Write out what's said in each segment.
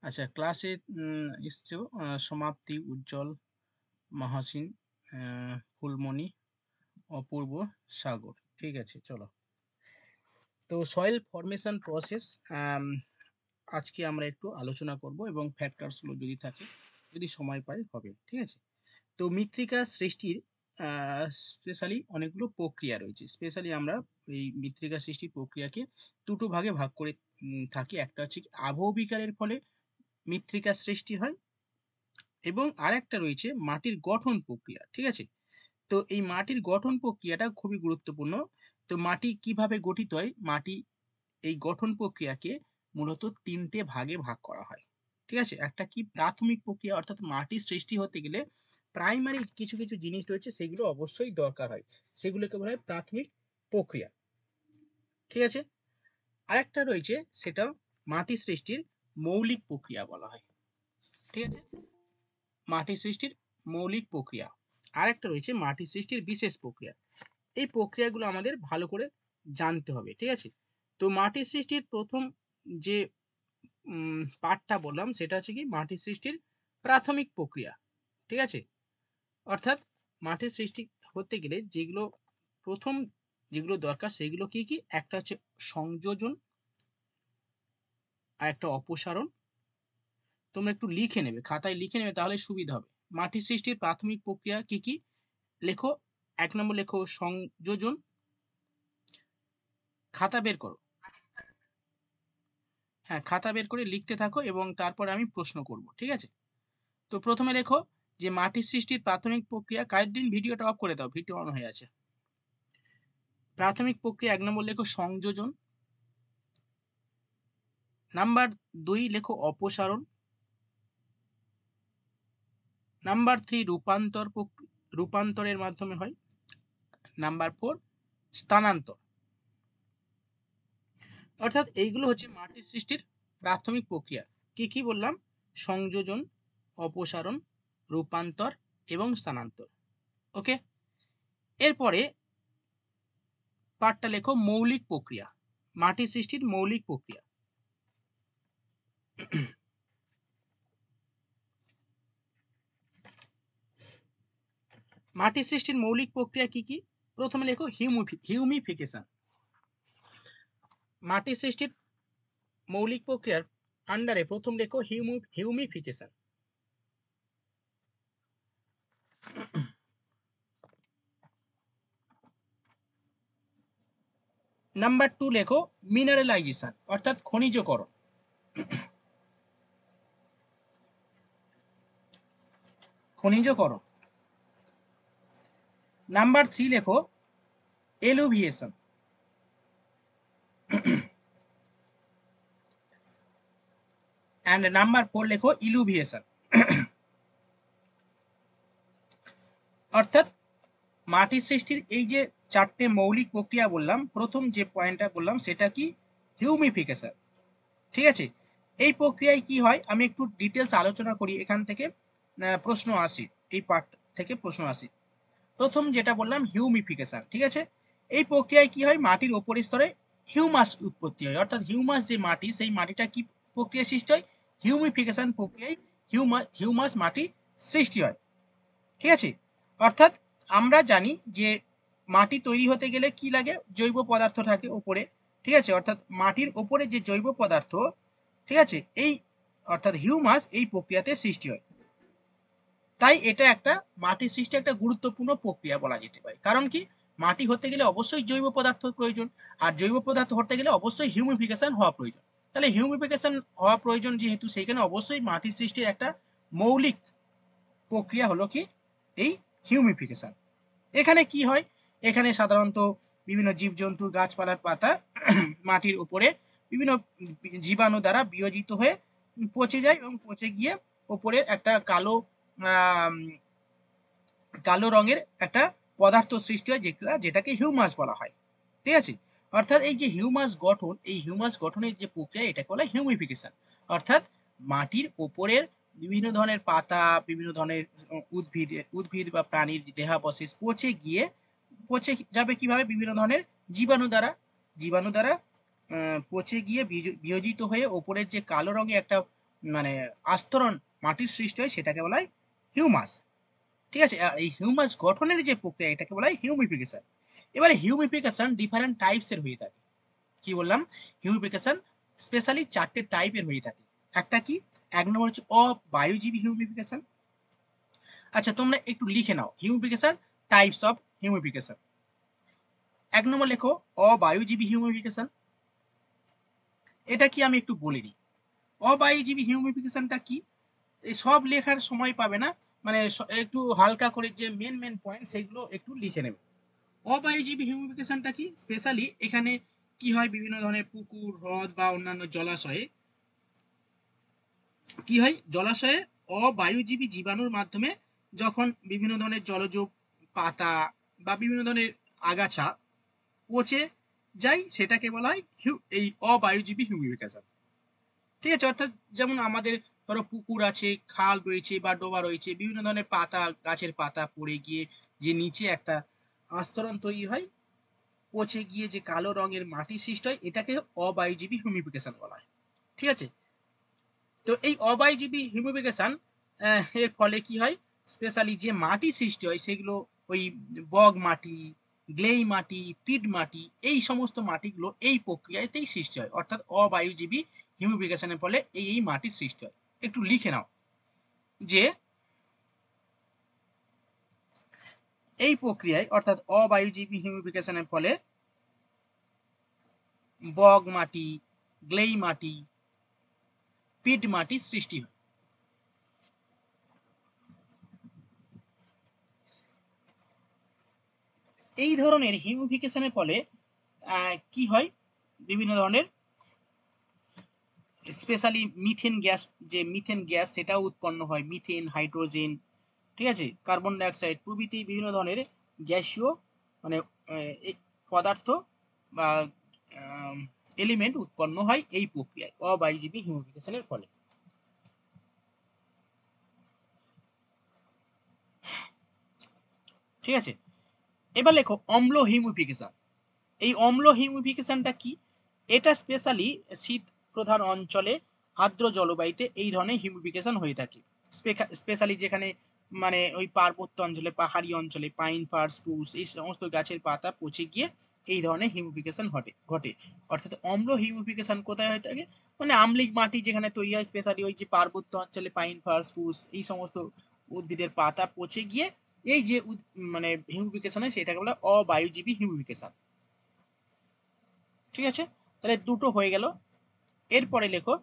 আচ্ছা, ক্লাসে এসছো সমাপ্তি, উজ্জ্বল, মহাসিন, ফুলমণি, অপূর্ব, সাগর। ঠিক আছে, চলো। তো সয়েল ফরমেশন প্রসেস আজকে আমরা একটু আলোচনা করব, এবং ফ্যাক্টরসগুলো যদি থাকে, যদি সময় পাই হবে। ঠিক আছে। তো মৃত্তিকা সৃষ্টির স্পেশালি অনেকগুলো প্রক্রিয়া রয়েছে। স্পেশালি আমরা এই মৃত্তিকা সৃষ্টির প্রক্রিয়াকে দুটো ভাগে ভাগ করে থাকি। একটা হচ্ছে কি আবহবিকারের ফলে মৃত্তিকা সৃষ্টি হয়, এবং আরেকটা রয়েছে মাটির গঠন প্রক্রিয়া। ঠিক আছে। তো এই মাটির গঠন প্রক্রিয়াটা খুবই গুরুত্বপূর্ণ। তো মাটি কিভাবে গঠিত হয়, মাটি এই গঠন প্রক্রিয়াকে মূলত তিনটে ভাগে ভাগ করা হয়। ঠিক আছে। একটা কি প্রাথমিক প্রক্রিয়া, অর্থাৎ মাটির সৃষ্টি হতে গেলে প্রাইমারি কিছু কিছু জিনিস রয়েছে, সেগুলো অবশ্যই দরকার হয়, সেগুলোকে বলা হয় প্রাথমিক প্রক্রিয়া। ঠিক আছে। আরেকটা রয়েছে, সেটা মাটি সৃষ্টির মৌলিক প্রক্রিয়া বলা হয়। ঠিক আছে। মাটি সৃষ্টির মৌলিক প্রক্রিয়া। আরেকটা রয়েছে মাটি সৃষ্টির বিশেষ প্রক্রিয়া। এই প্রক্রিয়াগুলো আমাদের ভালো করে জানতে হবে। ঠিক আছে। তো মাটি সৃষ্টির প্রথম যে পার্টটা বললাম, সেটা হচ্ছে কি মাটি সৃষ্টির প্রাথমিক প্রক্রিয়া। ঠিক আছে। অর্থাৎ মাটির সৃষ্টি হতে গেলে যেগুলো প্রথম যেগুলো দরকার, সেগুলো কি কি? একটা হচ্ছে সংযোজন, আর একটা অপসারণ। তোমরা একটু লিখে নেবে, খাতায় লিখে নেবে, তাহলে সুবিধা হবে। মাটি সৃষ্টির প্রাথমিক প্রক্রিয়া কি কি লেখো। 1 নম্বর লেখো সংযোজন। খাতা বের করো। হ্যাঁ, খাতা বের করে লিখতে থাকো, এবং তারপরে আমি প্রশ্ন করব। ঠিক আছে। তো প্রথমে লেখো যে মাটির সৃষ্টির প্রাথমিক প্রক্রিয়া। কায়েদদিন ভিডিওটা অফ করে দাও, ভিডিও অন হয়ে আছে। প্রাথমিক প্রক্রিয়া 1 নম্বর লেখো সংযোজন। নাম্বার 2 লেখো অপসারণ। নাম্বার 3 রূপান্তরের মাধ্যমে হয়। নাম্বার 4 স্থানান্তর। অর্থাৎ এইগুলো হচ্ছে মাটির সৃষ্টির প্রাথমিক প্রক্রিয়া। কি কি বললাম? সংযোজন, অপসারণ, রূপান্তর এবং স্থানান্তর। ওকে। এরপরে পার্টটা লেখো মৌলিক প্রক্রিয়া। মাটির সৃষ্টির মৌলিক প্রক্রিয়া। মাটির সৃষ্টির মৌলিক প্রক্রিয়া কি কি? প্রথমে লেখো হিউমিফিকেশন। মাটির সৃষ্টির মৌলিক প্রক্রিয়ার আন্ডারে প্রথম লেখো হিউমিফিকেশন। নাম্বার 2 লেখো মিনারেলাইজেশন, অর্থাৎ খনিজকরণ। খনিজকরণ। নাম্বার 3 লেখো এলুভিয়েশন। অ্যান্ড নাম্বার 4 লেখো ইলুভিয়েশন। অর্থাৎ মাটির সৃষ্টির এই যে 4টে মৌলিক প্রক্রিয়া বললাম, প্রথম যে পয়েন্টটা বললাম সেটা কি? হিউমিফিকেশন। ঠিক আছে। এই প্রক্রিয়ায় কি হয় আমি একটু ডিটেলস আলোচনা করি। এখান থেকে প্রশ্ন আসে, এই পার্ট থেকে প্রশ্ন আসে। প্রথম যেটা বললাম হিউমিফিকেশন। ঠিক আছে। এই প্রক্রিয়ায় কি হয়? মাটির ওপরের স্তরে হিউমাস উৎপত্তি হয়। অর্থাৎ হিউমাস যে মাটি, সেই মাটিটা কি প্রক্রিয়া সৃষ্টি হয়? হিউমিফিকেশন প্রক্রিয়ায় হিউমাস মাটি সৃষ্টি হয়। ঠিক আছে। অর্থাৎ আমরা জানি যে মাটি তৈরি হতে গেলে কি লাগে? জৈব পদার্থ থাকে ওপরে। ঠিক আছে। অর্থাৎ মাটির ওপরে যে জৈব পদার্থ, ঠিক আছে, এই অর্থাৎ হিউমাস এই প্রক্রিয়াতে সৃষ্টি হয়। তাই এটা একটা মাটির সৃষ্টি একটা গুরুত্বপূর্ণ প্রক্রিয়া বলা যেতে পারে। কারণ কি? মাটি হতে গেলে অবশ্যই জৈব পদার্থ প্রয়োজন, আর জৈব পদার্থ হতে গেলে অবশ্যই হিউমিফিকেশন হওয়া প্রয়োজন। তাহলে হিউমিফিকেশন হওয়া প্রয়োজন যেহেতু, সেইখানে অবশ্যই মাটির সৃষ্টির একটা মৌলিক প্রক্রিয়া হলো কি? এই হিউমিফিকেশন। এখানে কি হয়? এখানে সাধারণত বিভিন্ন জীবজন্তু, গাছপালার পাতা মাটির উপরে বিভিন্ন জীবাণু দ্বারা বিয়োজিত হয়ে পচে যায়, এবং পচে গিয়ে ওপরে একটা কালো রঙের একটা পদার্থ সৃষ্টি হয়, যেটাকে হিউমাস বলা হয়। ঠিক আছে। অর্থাৎ এই যে হিউমাস গঠন, এই হিউমাস গঠনের যে প্রক্রিয়া, এটাকে বলা হয় হিউমিফিকেশন। অর্থাৎ মাটির ওপরের বিভিন্ন ধরনের পাতা, বিভিন্ন ধরনের উদ্ভিদ বা প্রাণীর দেহাবশেষ পচে যাবে কিভাবে? বিভিন্ন ধরনের জীবাণু দ্বারা পচে গিয়ে বিয়োজিত হয়ে ওপরের যে কালো রঙের একটা মানে আস্তরণ মাটির সৃষ্টি হয় সেটাকে বলা হয় হিউমাস। ঠিক আছে, আর এই হিউমাস গঠনের যে প্রক্রিয়া এটাকে বলা হয় হিউমিফিকেশন। এবারে হিউমিফিকেশন ডিফারেন্ট টাইপসের হয়ে থাকে। কি বললাম, হিউমিফিকেশন স্পেশালি 4টে টাইপের হয়ে থাকে। একটা কি, এক নম্বর হচ্ছে অবায়ুজীবী হিউমিফিকেশন। আচ্ছা তোমরা একটু লিখে নাও হিউমিফিকেশন টাইপস অফ হিউমিফিকেশন। এক নম্বর লেখো অবায়ুজীবী হিউমিফিকেশন। এটা কি আমি একটু বলে দিই। অবায়ুজীবী হিউমিফিকেশনটা কি, এই সব লেখার সময় পাবে না, মানে একটু হালকা করে যে মেন মেন পয়েন্ট সেগুলো একটু লিখে নেবে। অবায়ুজীবী হিউমিফিকেশনটা কি, স্পেশালি এখানে কি হয়, বিভিন্ন ধরনের পুকুর, হ্রদ বা অন্যান্য জলাশয়ে কি হয়, জলাশয়ে অবায়ুজীবী জীবাণুর মাধ্যমে যখন বিভিন্ন ধরনের জলজ পাতা বা বিভিন্ন ধরনের আগাছা পচে যায় সেটাকে বলা হয় এই অবায়ুজীবী হিউমিফিকেশন। ঠিক আছে, অর্থাৎ যেমন আমাদের ধরো পুকুর আছে, খাল রয়েছে বা ডোবা রয়েছে, বিভিন্ন ধরনের পাতা, গাছের পাতা পড়ে গিয়ে যে নিচে একটা আস্তরণ তৈরি হয়, পচে গিয়ে যে কালো রঙের মাটি সৃষ্টি হয়, এটাকে অবায়ুজীবী হিউমিফিকেশন বলা হয়। ঠিক আছে, তো এই অবায়ুজীবী হিউমিফিকেশন এর ফলে কি হয়, স্পেশালি যে মাটি সৃষ্টি হয় সেগুলো ওই বগ মাটি, গ্লেই মাটি, পিট মাটি, এই সমস্ত মাটিগুলো এই প্রক্রিয়াতেই সৃষ্টি হয়, অর্থাৎ অবায়ুজীবী হিউমিফিকেশনের ফলে এই মাটির সৃষ্টি হয়। একটু লিখে নাও যে এই প্রক্রিয়ায় অর্থাৎ অবায়ুজীবী হিউমিফিকেশনের ফলে বগ মাটি, গ্লেই মাটি, পিট মাটি সৃষ্টি হয়। এই ধরনের হিউমিফিকেশনের ফলে কি হয়, বিভিন্ন ধরনের স্পেশালি মিথেন গ্যাস, যে মিথেন গ্যাস সেটাও উৎপন্ন হয়, মিথেন, হাইড্রোজেন, ঠিক আছে, কার্বন ডাইঅক্সাইড প্রভৃতি বিভিন্ন ধরনের গ্যাসীয় মানে পদার্থ বা এলিমেন্ট উৎপন্ন হয় এই প্রক্রিয়ায় অবায়ুজীবী হিউমিফিকেশনের ফলে। ঠিক আছে, এবার লেখো অম্ল হিউমিফিকেশন। এই অম্ল হিউমিফিকেশনটা কি, এটা স্পেশালি শীত প্রধান অঞ্চলে আর্দ্র জলবায়ুতে এই ধরনের হিউমিফিকেশন হয়ে থাকে। স্পেশালি যেখানে মানে ওই পার্বত্য অঞ্চলে, পাহাড়ি অঞ্চলে পাইন, ফার, স্প্রুস এই সমস্ত গাছের পাতা পচে গিয়ে এই ধরনের হিউমিফিকেশন ঘটে। অর্থাৎ অম্ল হিউমিফিকেশন কোথায় হয়ে থাকে, মানে আম্লিক মাটি যেখানে তৈরি হয়, স্পেশালি ওই যে পার্বত্য অঞ্চলে পাইন, ফার, স্প্রুস এই সমস্ত উদ্ভিদের পাতা পচে গিয়ে এই যে মানে হিউমিফিকেশন হয় সেটাকে বলে অবায়ুজীবী হিউমিফিকেশন। ঠিক আছে, তাহলে দুটো হয়ে গেল। এরপরে লেখো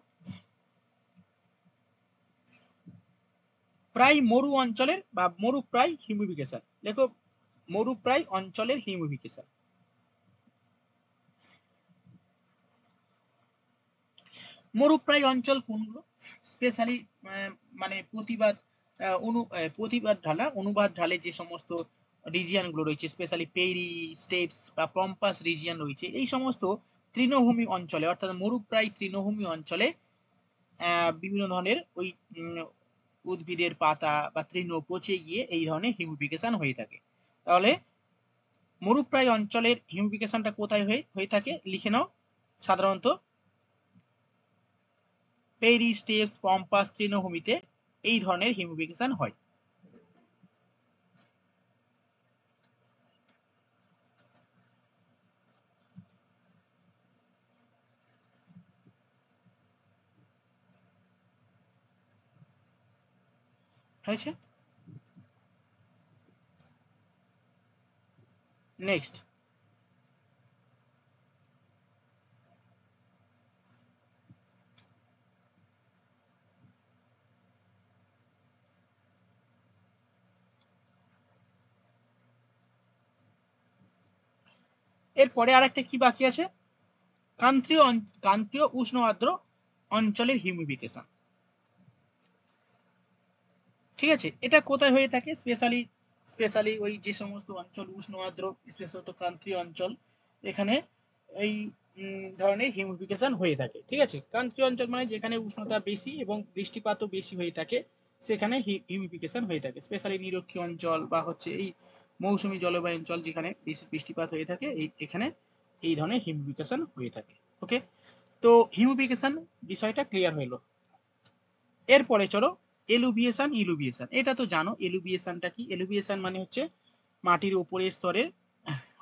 প্রায় মরু অঞ্চলের বা মরুপ্রায় হিউমিফিকেশন। লেখো মরুপ্রায় অঞ্চলের হিউমিফিকেশন। মরুপ্রায় অঞ্চল কোনগুলো, স্পেশালি মানে প্রতিবাদ ঢালা, অনুবাদ ঢালে যে সমস্ত রিজিয়ন গুলো রয়েছে, স্পেশালি পেরি, স্টেপস বা পম্পাস রিজিয়ন রয়েছে, এই সমস্ত তৃণভূমি অঞ্চলে অর্থাৎ মরুপ্রায় তৃণভূমি অঞ্চলে বিভিন্ন ধরনের ওই উদ্ভিদের পাতা বা তৃণ পচে গিয়ে এই ধরনের হিউমিফিকেশন হয়ে থাকে। তাহলে মরুপ্রায় অঞ্চলের হিউমিফিকেশনটা কোথায় হয়ে থাকে লিখে নাও, সাধারণত পেরি, স্টেপস, পম্পাস তৃণভূমিতে এই ধরনের হিউমিফিকেশন হয়। হয়েছে, নেক্সট এরপরে আরেকটা কি বাকি আছে, ক্রান্তীয় উষ্ণ আর্দ্র অঞ্চলের হিউমিফিকেশন। ঠিক আছে, এটা কোথায় হয়ে থাকে, স্পেশালি ওই যে সমস্ত অঞ্চল উষ্ণ আর্দ্র, বিশেষত ক্রান্তীয় অঞ্চল, এখানে এই ধরনের হিউমিফিকেশন হয়ে থাকে। ঠিক আছে, ক্রান্তীয় অঞ্চল মানে যেখানে উষ্ণতা বেশি এবং বৃষ্টিপাতও বেশি হয়ে থাকে, সেখানে হিউমিফিকেশন হয়ে থাকে। স্পেশালি নিরক্ষীয় অঞ্চল বা হচ্ছে এই মৌসুমী জলবায়ু অঞ্চল যেখানে বেশি বৃষ্টিপাত হয়ে থাকে, এখানে এই ধরনের হিউমিফিকেশন হয়ে থাকে। ওকে, তো হিউমিফিকেশন বিষয়টা ক্লিয়ার হলো। এরপরে চলো এলুভিয়েশন ইলুভিয়েশন। এটা তো জানো এলুভিয়েশনটা কি। এলুভিয়েশন মানে হচ্ছে মাটির উপরের স্তরে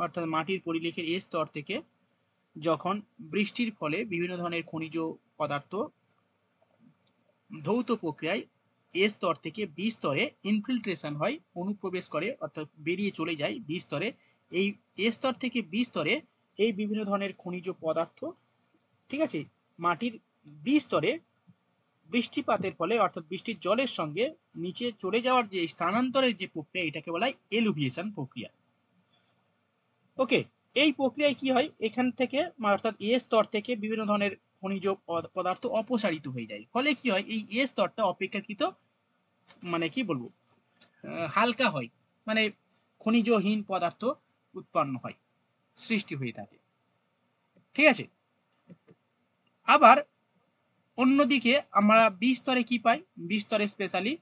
অর্থাৎ মাটির পরিলেখের এই স্তর থেকে যখন বৃষ্টির ফলে বিভিন্ন ধরনের খনিজ পদার্থ ধৌত প্রক্রিয়ায় এ স্তর থেকে বি স্তরে ইনফিল্ট্রেশন হয়, অনুপ্রবেশ করে অর্থাৎ বেরিয়ে চলে যায় বি স্তরে। এই এ স্তর থেকে বি স্তরে এই বিভিন্ন ধরনের খনিজ পদার্থ, ঠিক আছে, মাটির বি স্তরে বৃষ্টিপাতের ফলে অর্থাৎ বৃষ্টির জলের সঙ্গে নিচে চলে যাওয়ার যে স্থানান্তরের যে প্রক্রিয়া, এটাকে বলা হয় এলুভিয়েশন প্রক্রিয়া। ওকে, এই প্রক্রিয়ায় কি হয়, এখান থেকে অর্থাৎ এ স্তর থেকে বিভিন্ন ধরনের খনিজ পদার্থ অপসারিত হয়ে যায়, ফলে কি হয় এই এ স্তরটা অপেক্ষাকৃত মানে কি বলবো হালকা হয়, মানে খনিজহীন পদার্থ উৎপন্ন হয়, সৃষ্টি হয়ে থাকে। ঠিক আছে, আবার অন্যদিকে আমরা বি স্তরে কি পাই, বি স্তরে স্পেশালি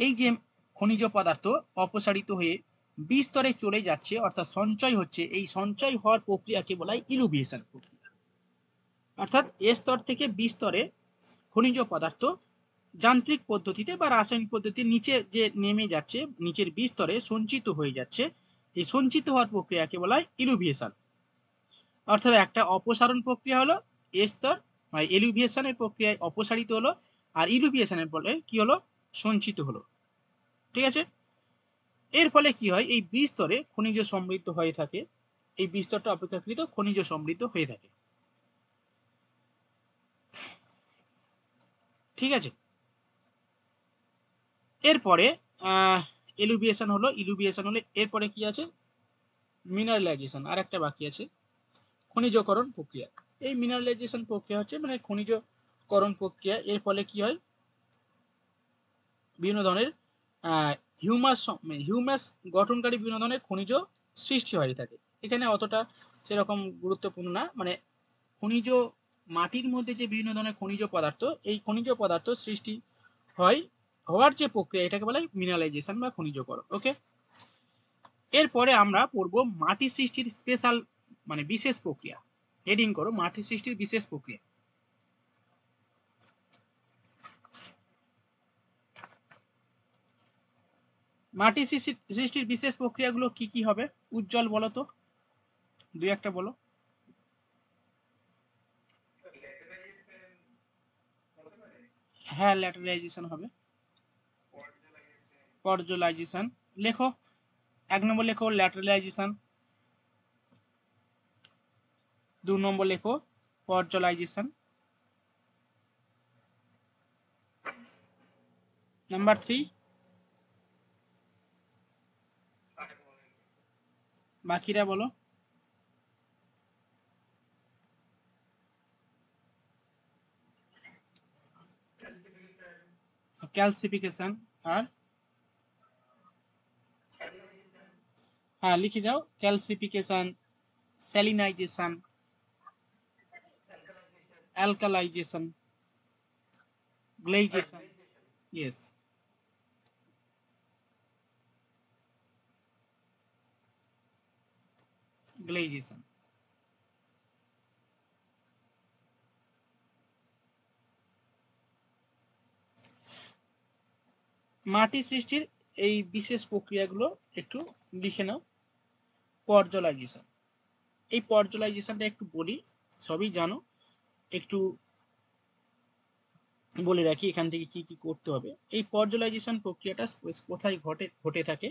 এই যে খনিজ পদার্থ অপসারিত হয়ে বি স্তরে চলে যাচ্ছে অর্থাৎ সঞ্চয় হচ্ছে, এই সঞ্চয় হওয়ার প্রক্রিয়াকে বলা হয় ইলুভিয়েশন প্রক্রিয়া। অর্থাৎ এ স্তর থেকে বি স্তরে খনিজ পদার্থ যান্ত্রিক পদ্ধতিতে বা রাসায়নিক পদ্ধতিতে নিচে যে নেমে যাচ্ছে, নিচের বি স্তরে সঞ্চিত হয়ে যাচ্ছে, এই সঞ্চিত হওয়ার প্রক্রিয়াকে বলা হয় ইলুভিয়েশন। অর্থাৎ একটা অপসারণ প্রক্রিয়া হলো এ স্তর, মানে এলুভিয়েশনের প্রক্রিয়ায় অপসারিত হলো, আর ইলুভিয়েশনের ফলে কি হলো সঞ্চিত হলো। ঠিক আছে, এর ফলে কি হয় এই বি স্তরে খনিজ সমৃদ্ধ হয়ে থাকে, এই বি স্তরটা অপেক্ষাকৃত খনিজ সমৃদ্ধ হয়ে থাকে। ঠিক আছে, এরপরে এলুভিয়েশন হলো, ইলুভিয়েশন হলে এরপরে কি আছে মিনারেলাইজেশন, আর একটা বাকি আছে খনিজকরণ প্রক্রিয়া। এই মিনারেলাইজেশন প্রক্রিয়া হচ্ছে মানে খনিজকরণ প্রক্রিয়া। এর ফলে কি হয় বিভিন্ন ধরনের হিউমাস হিউমাস গঠনকারী বিভিন্ন ধরনের খনিজ সৃষ্টি হয়ে থাকে। এখানে অতটা সেরকম গুরুত্বপূর্ণ না, মানে খনিজ মাটির মধ্যে যে বিভিন্ন ধরনের খনিজ পদার্থ, এই খনিজ পদার্থ সৃষ্টি হয় হওয়ার যে প্রক্রিয়া, এটাকে বলা হয় মিনারেলাইজেশন বা খনিজকরণ। ওকে, এরপরে আমরা পড়বো মাটি সৃষ্টির স্পেশাল মানে বিশেষ প্রক্রিয়া। হেডিং করো মাটি সৃষ্টির বিশেষ প্রক্রিয়া। মাটি সৃষ্টির বিশেষ প্রক্রিয়াগুলো কি কি হবে উজ্জ্বল বলো তো, দুই একটা বলো। হ্যাঁ ল্যাটেরাইজেশন হবে। পর্জলাইজেশন লেখো, এক নম্বর লেখো ল্যাটেরালাইজেশন, দু নম্বর লেখো পর্জলাইজেশন, নাম্বার 3 বাকিরা বলো। ক্যালসিফিকেশন, আর হ্যাঁ লিখে যাও ক্যালসিফিকেশন, স্যালিনাইজেশন, অ্যালকালাইজেশন, গ্লেইজেশন। ইয়েস, গ্লেইজেশন। মাটি সৃষ্টির এই বিশেষ প্রক্রিয়াগুলো একটু লিখে নাও। পর্জলাইজেশন, এই পর্জলাইজেশনটা একটু বলি, সবই জানো, একটু বলে রাখি এখান থেকে কি কি করতে হবে। এই পর্জলাইজেশন প্রক্রিয়াটা কোথায় ঘটে থাকে,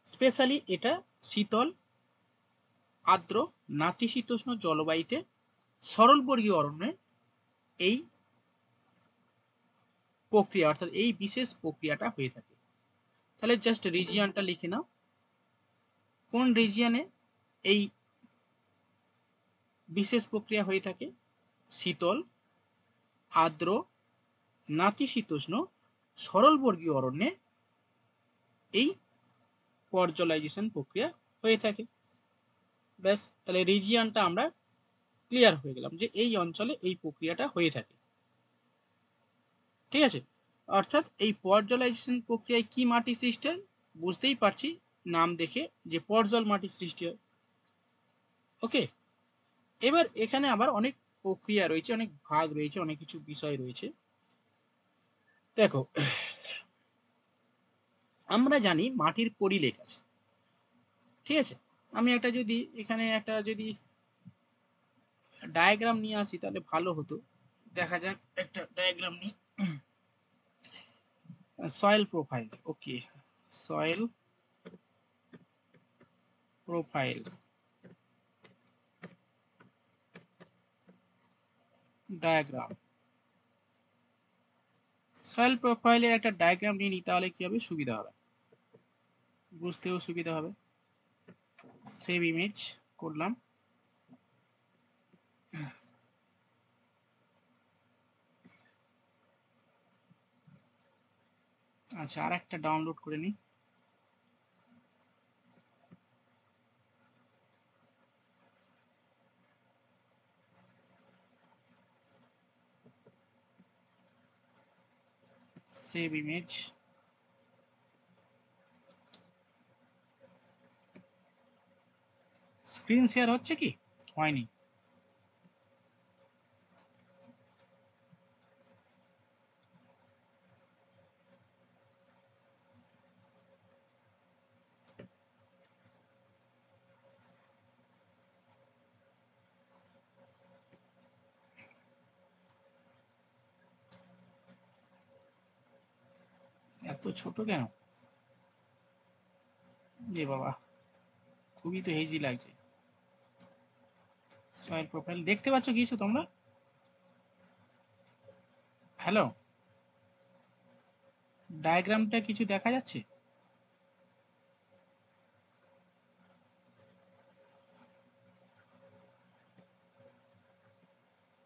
স্পেশালি এটা শীতল আর্দ্র নাতিশীতোষ্ণ জলবায়ুতে সরলবর্গীয় অরণ্যে এই প্রক্রিয়া অর্থাৎ এই বিশেষ প্রক্রিয়াটা হয়ে থাকে। তাহলে জাস্ট রিজিয়নটা লিখে নাও, কোন রিজিয়নে এই বিশেষ প্রক্রিয়া হয়ে থাকে, শীতল আর্দ্র নাতিশীতোষ্ণ সরলবর্গীয় অরণ্যে এই পর্জলাইজেশন প্রক্রিয়া হয়ে থাকে। ব্যাস, তাহলে রিজিয়নটা আমরা ক্লিয়ার হয়ে গেলাম যে এই অঞ্চলে এই প্রক্রিয়াটা হয়ে থাকে। ঠিক আছে, অর্থাৎ এই পর্জলাইজেশন প্রক্রিয়ায় কি মাটি সৃষ্টি হয় বুঝতেই পারছি নাম দেখে যে পর্জল মাটি সৃষ্টি হয়। ওকে, এবার এখানে আবার অনেক প্রক্রিয়া রয়েছে, অনেক ভাগ রয়েছে, অনেক কিছু বিষয় রয়েছে। দেখো, আমরা জানি মাটির পরিলেখ আছে, ঠিক আছে। আমি একটা যদি এখানে একটা যদি ডায়াগ্রাম নিয়ে আসি তাহলে ভালো হতো। দেখা যাক, একটা ডায়াগ্রাম নিই। সয়েল প্রোফাইল, ওকে, সয়েল প্রোফাইল ডায়াগ্রাম। সয়েল প্রোফাইলের একটা ডায়াগ্রাম নিয়ে নিই, তাহলে কি হবে, সুবিধা হবে, বুঝতেও সুবিধা হবে। সেভ ইমেজ করলাম। আচ্ছা, আর একটা ডাউনলোড করে নিই। Save image. স্ক্রিন শেয়ার হচ্ছে কি, হয়নি? এত ছোট কেন? যে বাবা, খুবই তো হেজি লাগছে। সয়েল প্রোফাইল দেখতে পাচ্ছ কিছু তোমরা? হ্যালো, ডায়াগ্রামটা কিছু দেখা যাচ্ছে?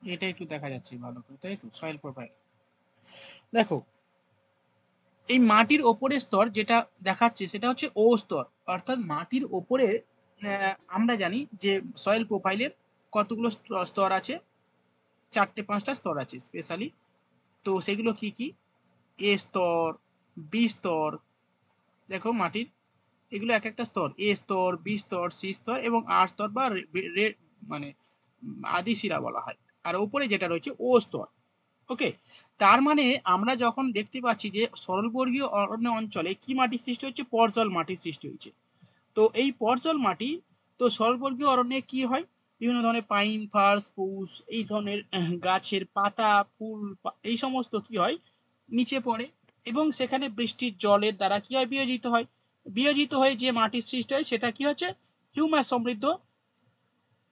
এটা একটু দেখা যাচ্ছে ভালো করে, তাই তো? সয়েল প্রোফাইল দেখো, এই মাটির ওপরের স্তর যেটা দেখাচ্ছে সেটা হচ্ছে ও স্তর, অর্থাৎ মাটির ওপরে আমরা জানি যে সয়েল প্রোফাইলের কতগুলো স্তর আছে, 4-5টা স্তর আছে স্পেশালি। তো সেগুলো কি কি? এ স্তর, বি স্তর, দেখো মাটির এগুলো এক একটা স্তর, এ স্তর, বি স্তর, সি স্তর এবং আর স্তর বা মানে আদি শিরা বলা হয়। আর উপরে যেটা রয়েছে ও স্তর, ওকে। তার মানে আমরা যখন দেখতে পাচ্ছি যে সরলবর্গীয় অরণ্য অঞ্চলে কি মাটির সৃষ্টি হচ্ছে, পর্জল মাটির সৃষ্টি হয়েছে। তো এই পর্জল মাটি, তো সরলবর্গীয় অরণ্যে কি হয়, বিভিন্ন ধরনের পাইন, ফার, স্পুস, এই ধরনের গাছের পাতা, ফুল, এই সমস্ত কি হয়, নিচে পড়ে এবং সেখানে বৃষ্টির জলের দ্বারা কি হয়, বিয়োজিত হয়। বিয়োজিত হয়ে যে মাটির সৃষ্টি হয় সেটা কি হচ্ছে, হিউমাস সমৃদ্ধ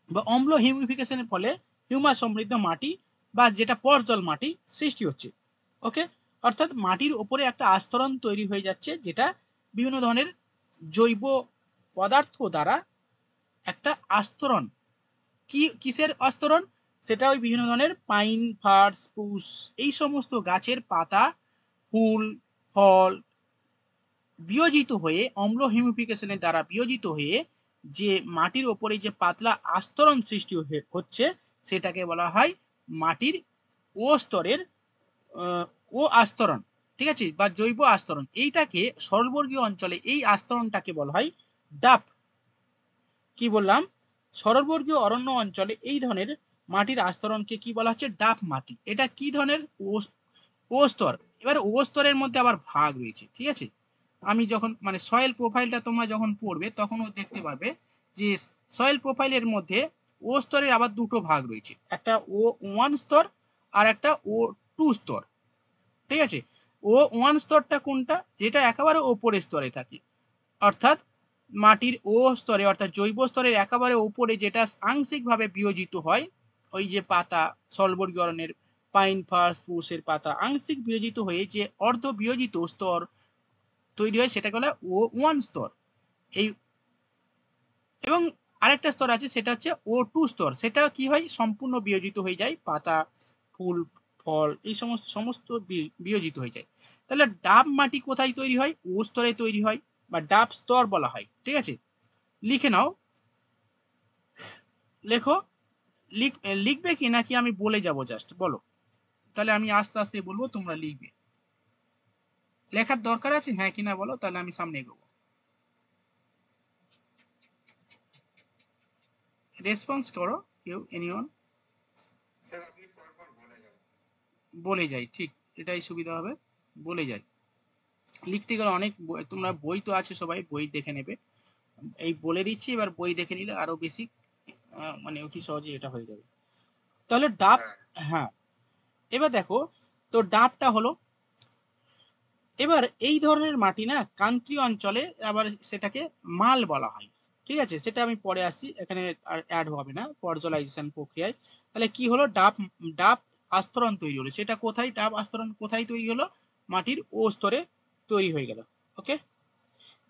বা অম্ল হিউমিফিকেশনের ফলে হিউমাস সমৃদ্ধ মাটি বা যেটা পর্জল মাটি সৃষ্টি হচ্ছে, ওকে। অর্থাৎ মাটির ওপরে একটা আস্তরণ তৈরি হয়ে যাচ্ছে, যেটা বিভিন্ন ধরনের জৈব পদার্থ দ্বারা একটা আস্তরণ, কি কিসের আস্তরণ, সেটা ওই বিভিন্ন ধরনের পাইন, ফার, স্পুস, এই সমস্ত গাছের পাতা, ফুল, ফল বিয়োজিত হয়ে, অম্ল হিউমিফিকেশনের দ্বারা বিয়োজিত হয়ে যে মাটির ওপরে যে পাতলা আস্তরণ সৃষ্টি হচ্ছে, সেটাকে বলা হয় মাটির ও স্তরের ও আস্তরণ, ঠিক আছে, বা জৈব আস্তরণ। এইটাকে সরলবর্গীয় অঞ্চলে এই আস্তরণটাকে বলা হয় ডাপ। কি বললাম, সরলবর্গীয় অরণ্য অঞ্চলে এই ধরনের মাটির আস্তরণকে কি বলা হচ্ছে, ডাপ মাটি। এটা কি ধরনের, ও স্তর। এবার ও স্তরের মধ্যে আবার ভাগ রয়েছে, ঠিক আছে। আমি যখন মানে সয়েল প্রোফাইলটা তোমরা যখন পড়বে তখনও দেখতে পারবে যে সয়েল প্রোফাইলের মধ্যে ও স্তরের আবার দুটো ভাগ রয়েছে, একটা ও ওয়ান স্তর আর একটা ও টু স্তর, ঠিক আছে। ও ওয়ান স্তরটা কোনটা, যেটা একেবারে ওপরের স্তরে থাকে, অর্থাৎ মাটির ও স্তরে অর্থাৎ জৈব স্তরের একেবারে উপরে, যেটা আংশিকভাবে বিয়োজিত হয়, ওই যে পাতা, সলবর্গীয় অরণ্যের পাইন, ফার, স্পুসের পাতা আংশিক বিয়োজিত হয়ে যে অর্ধ বিয়োজিত স্তর তৈরি হয়, সেটাকে বলে ও ওয়ান স্তর। এই এবং আরেকটা স্তর আছে সেটা হচ্ছে ও টু স্তর, সেটা কি হয়, সম্পূর্ণ বিয়োজিত হয়ে যায়, পাতা, ফুল, ফল, এই সমস্ত সমস্ত বিয়োজিত হয়ে যায়। তাহলে ডাব মাটি কোথায় তৈরি হয়, ও স্তরে তৈরি হয় বা ডাব স্তর বলা হয়, ঠিক আছে। লিখে নাও, লেখো। লিখবে কি নাকি আমি বলে যাব, জাস্ট বলো, তাহলে আমি আস্তে আস্তে বলবো, তোমরা লিখবে। লেখার দরকার আছে, হ্যাঁ কিনা বলো, তাহলে আমি সামনে এগোবো। রেসপন্স করো কেউ, এনিওয়ান। বলে যাই, ঠিক, এটাই সুবিধা হবে। বলে যাই, লিখতে গেলে অনেক তোমরা বই তো আছে, সবাই বই দেখে নেবে, এই বলে দিচ্ছি, এবার বই দেখে নিলে আরো বেশি মানে অতি সহজে এটা হয়ে যাবে। তাহলে ডাব, হ্যাঁ এবার দেখো, তো ডাবটা হলো, এবার এই ধরনের মাটি না ক্রান্তীয় অঞ্চলে আবার সেটাকে মাল বলা হয়, ঠিক আছে, সেটা আমি পরে আসি, এখানে আর অ্যাড হবে না পর্জলাইজেশন প্রক্রিয়ায়। তাহলে কি হলো, ডাব, ডাব আস্তরণ তৈরি হলো, সেটা কোথায়, ডাব আস্তরণ কোথায় তৈরি হলো, মাটির ও স্তরে তৈরি হয়ে গেল। ওকে,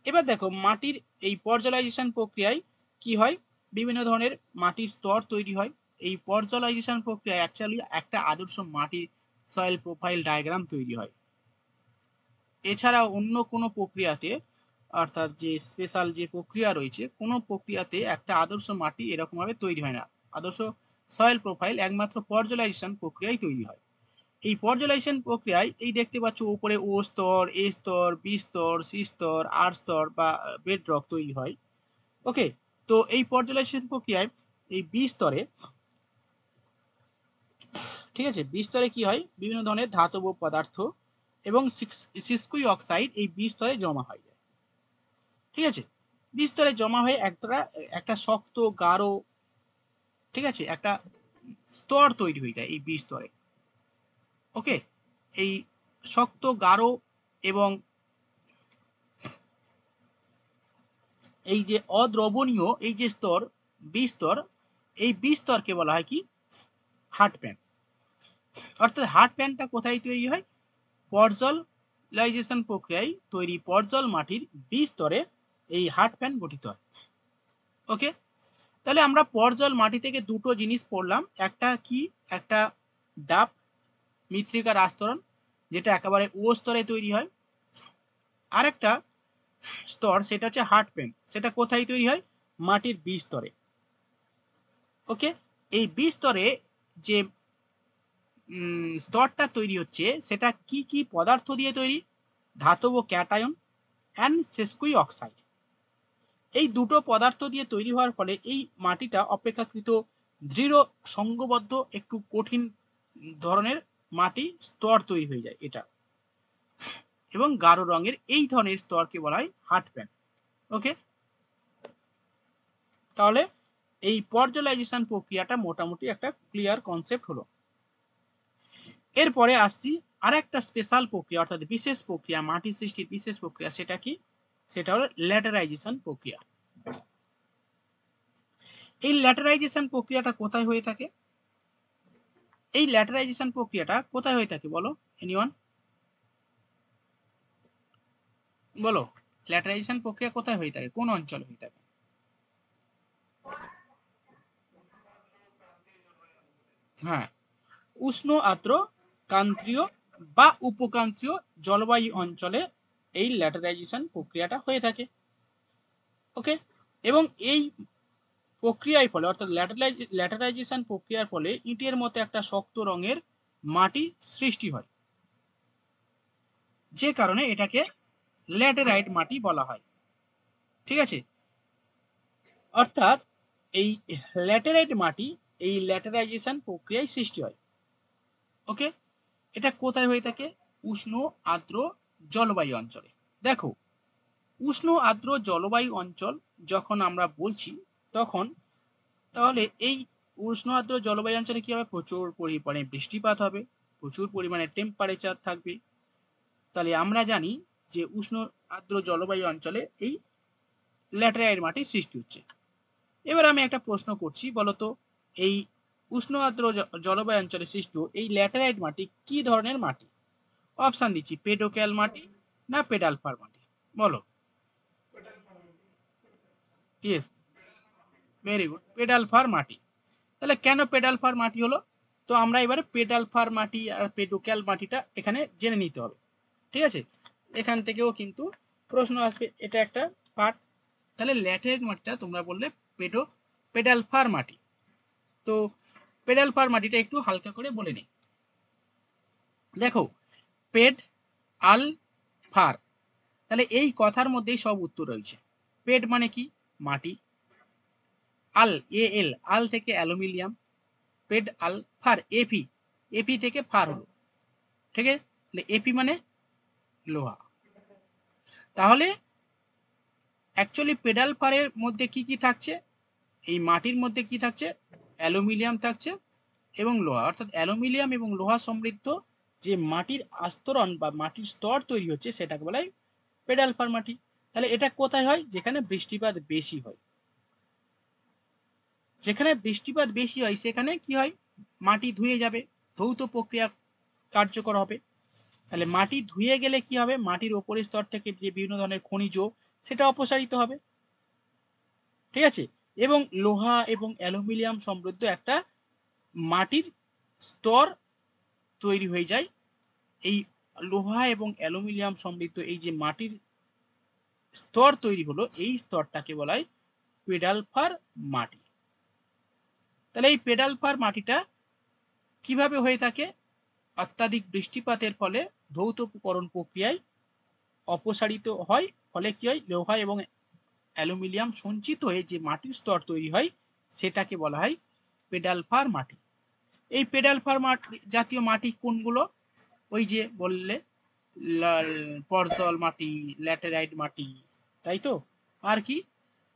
এবার দেখো মাটির এই পর্জলাইজেশন প্রক্রিয়ায় কি হয়, বিভিন্ন ধরনের মাটির স্তর তৈরি হয়। এই পর্জলাইজেশন প্রক্রিয়ায় অ্যাকচুয়ালি একটা আদর্শ মাটির সয়েল প্রোফাইল ডায়াগ্রাম তৈরি হয়। এছাড়া অন্য কোনো প্রক্রিয়াতে, অর্থাৎ যে স্পেশাল যে প্রক্রিয়া রয়েছে, কোনো প্রক্রিয়াতে একটা আদর্শ মাটি এরকমভাবে তৈরি হয় না। আদর্শ সয়েল প্রোফাইল একমাত্র পর্জলাইজেশন প্রক্রিয়ায় তৈরি হয়। এই পর্জলাইজেশন প্রক্রিয়ায় এই দেখতে পাচ্ছ উপরে ও স্তর, এ স্তর, বি স্তর, সি স্তর, আর স্তর বা বেডরক তৈরি হয়। ওকে, তো এই পর্জলাইজেশন প্রক্রিয়ায় এই বি স্তরে, ঠিক আছে, বি স্তরে কি হয়, বিভিন্ন ধরনের ধাতব পদার্থ এবং সিসকুই অক্সাইড এই বি স্তরে জমা হয়, ঠিক আছে, বি স্তরে জমা হয়ে একটা শক্ত গাঢ়, ঠিক আছে, একটা স্তর তৈরি হয়ে যায় এই বি স্তরে। ওকে, এই শক্ত গাঢ় এবং এই যে অদ্রবণীয় এই যে স্তর, বি স্তর, এই বি স্তরকে বলা হয় কি, হার্ড প্যান। অর্থাৎ হার্ড প্যানটা কোথায় তৈরি হয়, পর্জলাইজেশন প্রক্রিয়ায় তৈরি পর্জল মাটির বি স্তরে এই হার্ড প্যান গঠিত হয়। ওকে, তাহলে আমরা পর্জল মাটি থেকে দুটো জিনিস পড়লাম, একটা কি, একটা ডাব মৃত্তিকার আস্তরণ যেটা একেবারে ও স্তরে তৈরি হয়, আরেকটা স্তর সেটা হচ্ছে হার্ড প্যান, সেটা কোথায় তৈরি হয়, মাটির বি স্তরে। ওকে, এই বি স্তরে যে স্তরটা তৈরি হচ্ছে সেটা কি কি পদার্থ দিয়ে তৈরি, ধাতব ক্যাটায়ন অ্যান্ড সেস্কুই অক্সাইড, এই দুটো পদার্থ দিয়ে তৈরি হওয়ার ফলে এই মাটিটা অপেক্ষাকৃত দৃঢ়, সংঘবদ্ধ, একটু কঠিন ধরনের মাটি স্তর তৈরি হয়ে যায় এটা, এবং গাঢ় রঙের এই ধরনের স্তরকে বলা হয় হার্ড প্যান। ওকে, তাহলে এই পর্জলাইজেশন প্রক্রিয়াটা মোটামুটি একটা ক্লিয়ার কনসেপ্ট হলো। এরপরে আসছি আর একটা স্পেশাল প্রক্রিয়া, অর্থাৎ বিশেষ প্রক্রিয়া, মাটি সৃষ্টির বিশেষ প্রক্রিয়া, সেটা কি, সেটা হলো ল্যাটেরাইজেশন প্রক্রিয়া। এই ল্যাটেরাইজেশন প্রক্রিয়াটা কোথায় হয়ে থাকে, এই ল্যাটেরাইজেশন প্রক্রিয়াটা কোথায় হয়ে থাকে বলো, এনিওয়ান বলো, ল্যাটেরাইজেশন প্রক্রিয়া কোথায় হয়ে থাকে, কোন অঞ্চলে হয়ে থাকে, হ্যাঁ, উষ্ণ আর্দ্র ক্রান্তীয় বা উপক্রান্তীয় জলবায়ু অঞ্চলে এই ল্যাটেরাইজেশন প্রক্রিয়াটা হয়ে থাকে। ওকে, এবং এই প্রক্রিয়ার ফলে, অর্থাৎ ল্যাটেরাইজেশন প্রক্রিয়ার ফলে ইটের মতো একটা শক্ত রঙের মাটি সৃষ্টি হয়, যে কারণে এটাকে ল্যাটেরাইট মাটি বলা হয়, ঠিক আছে, অর্থাৎ এই ল্যাটেরাইট মাটি এই ল্যাটেরাইজেশন প্রক্রিয়ায় সৃষ্টি হয়। ওকে, এটা কোথায় হয়ে থাকে, উষ্ণ আর্দ্র জলবায়ু অঞ্চলে। দেখো, উষ্ণ আর্দ্র জলবায়ু অঞ্চল যখন আমরা বলছি, তখন তাহলে এই উষ্ণ আর্দ্র জলবায়ু অঞ্চলে কি হবে, প্রচুর পরিমাণে বৃষ্টিপাত হবে, প্রচুর পরিমাণে টেম্পারেচার থাকবে। তাহলে আমরা জানি যে উষ্ণ আর্দ্র জলবায়ু অঞ্চলে এই ল্যাটেরাইট মাটির সৃষ্টি হচ্ছে। এবার আমি একটা প্রশ্ন করছি, বলতো এই উষ্ণ আর্দ্র জলবায়ু অঞ্চলে সৃষ্ট এই ল্যাটেরাইট মাটি কি ধরনের মাটি, অপশন দিচ্ছি, পেডোক্যাল মাটি না পেডালফার মাটি, বলো। ইয়েস, ভেরি গুড, পেডালফার মাটি। তাহলে কেন পেডালফার মাটি হলো, তো আমরা এবারে পেডালফার মাটি আর পেডোক্যাল মাটিটা এখানে জেনে নিতে হবে, ঠিক আছে, এখান থেকেও কিন্তু প্রশ্ন আসবে, এটা একটা পার্ট। তাহলে ল্যাটেরাইট মাটিটা তোমরা বললে পেডালফার মাটি, তো পেডালফার মাটিটা একটু হালকা করে বলে নিই। দেখো, পেড আল ফার, তাহলে এই কথার মধ্যেই সব উত্তর রয়েছে। পেড মানে কি, মাটি, আল, এ এল, আল থেকে অ্যালুমিনিয়াম, পেড আল ফার, এপি, এপি থেকে ফার হলো, ঠিক আছে, এপি মানে লোহা। তাহলে অ্যাকচুয়ালি পেডাল ফারের মধ্যে কি কি থাকছে, এই মাটির মধ্যে কি থাকছে, অ্যালুমিনিয়াম থাকছে এবং লোহা, অর্থাৎ অ্যালুমিনিয়াম এবং লোহা সমৃদ্ধ যে মাটির আস্তরণ বা মাটির স্তর তৈরি হচ্ছে সেটাকে বলা হয় পেডাল ফার মাটি। তাহলে এটা কোথায় হয়, যেখানে বৃষ্টিপাত বেশি হয়। যেখানে বৃষ্টিপাত বেশি হয় সেখানে কি হয়, মাটি ধুয়ে যাবে, ধৌত প্রক্রিয়া কার্যকর হবে। তাহলে মাটি ধুয়ে গেলে কি হবে, মাটির ওপরের স্তর থেকে যে বিভিন্ন ধরনের খনিজ সেটা অপসারিত হবে, ঠিক আছে। এবং লোহা এবং অ্যালুমিনিয়াম সমৃদ্ধ একটা মাটির স্তর তৈরি হয়ে যায়। এই লোহা এবং অ্যালুমিনিয়াম সমৃদ্ধ এই যে মাটির স্তর তৈরি হলো, এই স্তরটাকে বলা হয় পেডাল ফার মাটি। তাহলে এই পেডাল ফার মাটিটা কিভাবে হয়ে থাকে, অত্যাধিক বৃষ্টিপাতের ফলে ধৌতকরণ প্রক্রিয়ায় অপসারিত হয়, ফলে কি হয়, লোহা এবং অ্যালুমিনিয়াম সঞ্চিত হয়ে যে মাটির স্তর তৈরি হয় সেটাকে বলা হয় পেডাল ফার মাটি। এই পেডাল ফার মাটি জাতীয় মাটি কোনগুলো, ওই যে বললে পর্জল মাটি, ল্যাটেরাইট মাটি, তাই তো, আর কি,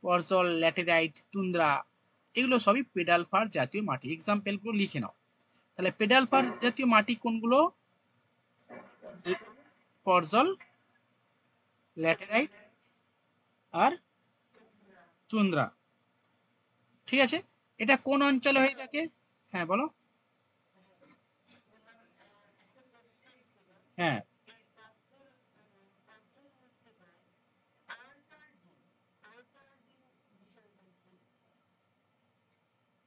পর্জল, ল্যাটেরাইট, তুন্দ্রা, এগুলো সবই পেডাল ফার জাতীয় মাটি। এক্সাম্পলগুলো লিখে নাও। তাহলে পেডাল ফার জাতীয় মাটি কোনগুলো, পর্জল, ল্যাটেরাইট আর তুন্দ্রা, ঠিক আছে। এটা কোন অঞ্চলে হয়ে থাকে, হ্যাঁ বলো। হ্যাঁ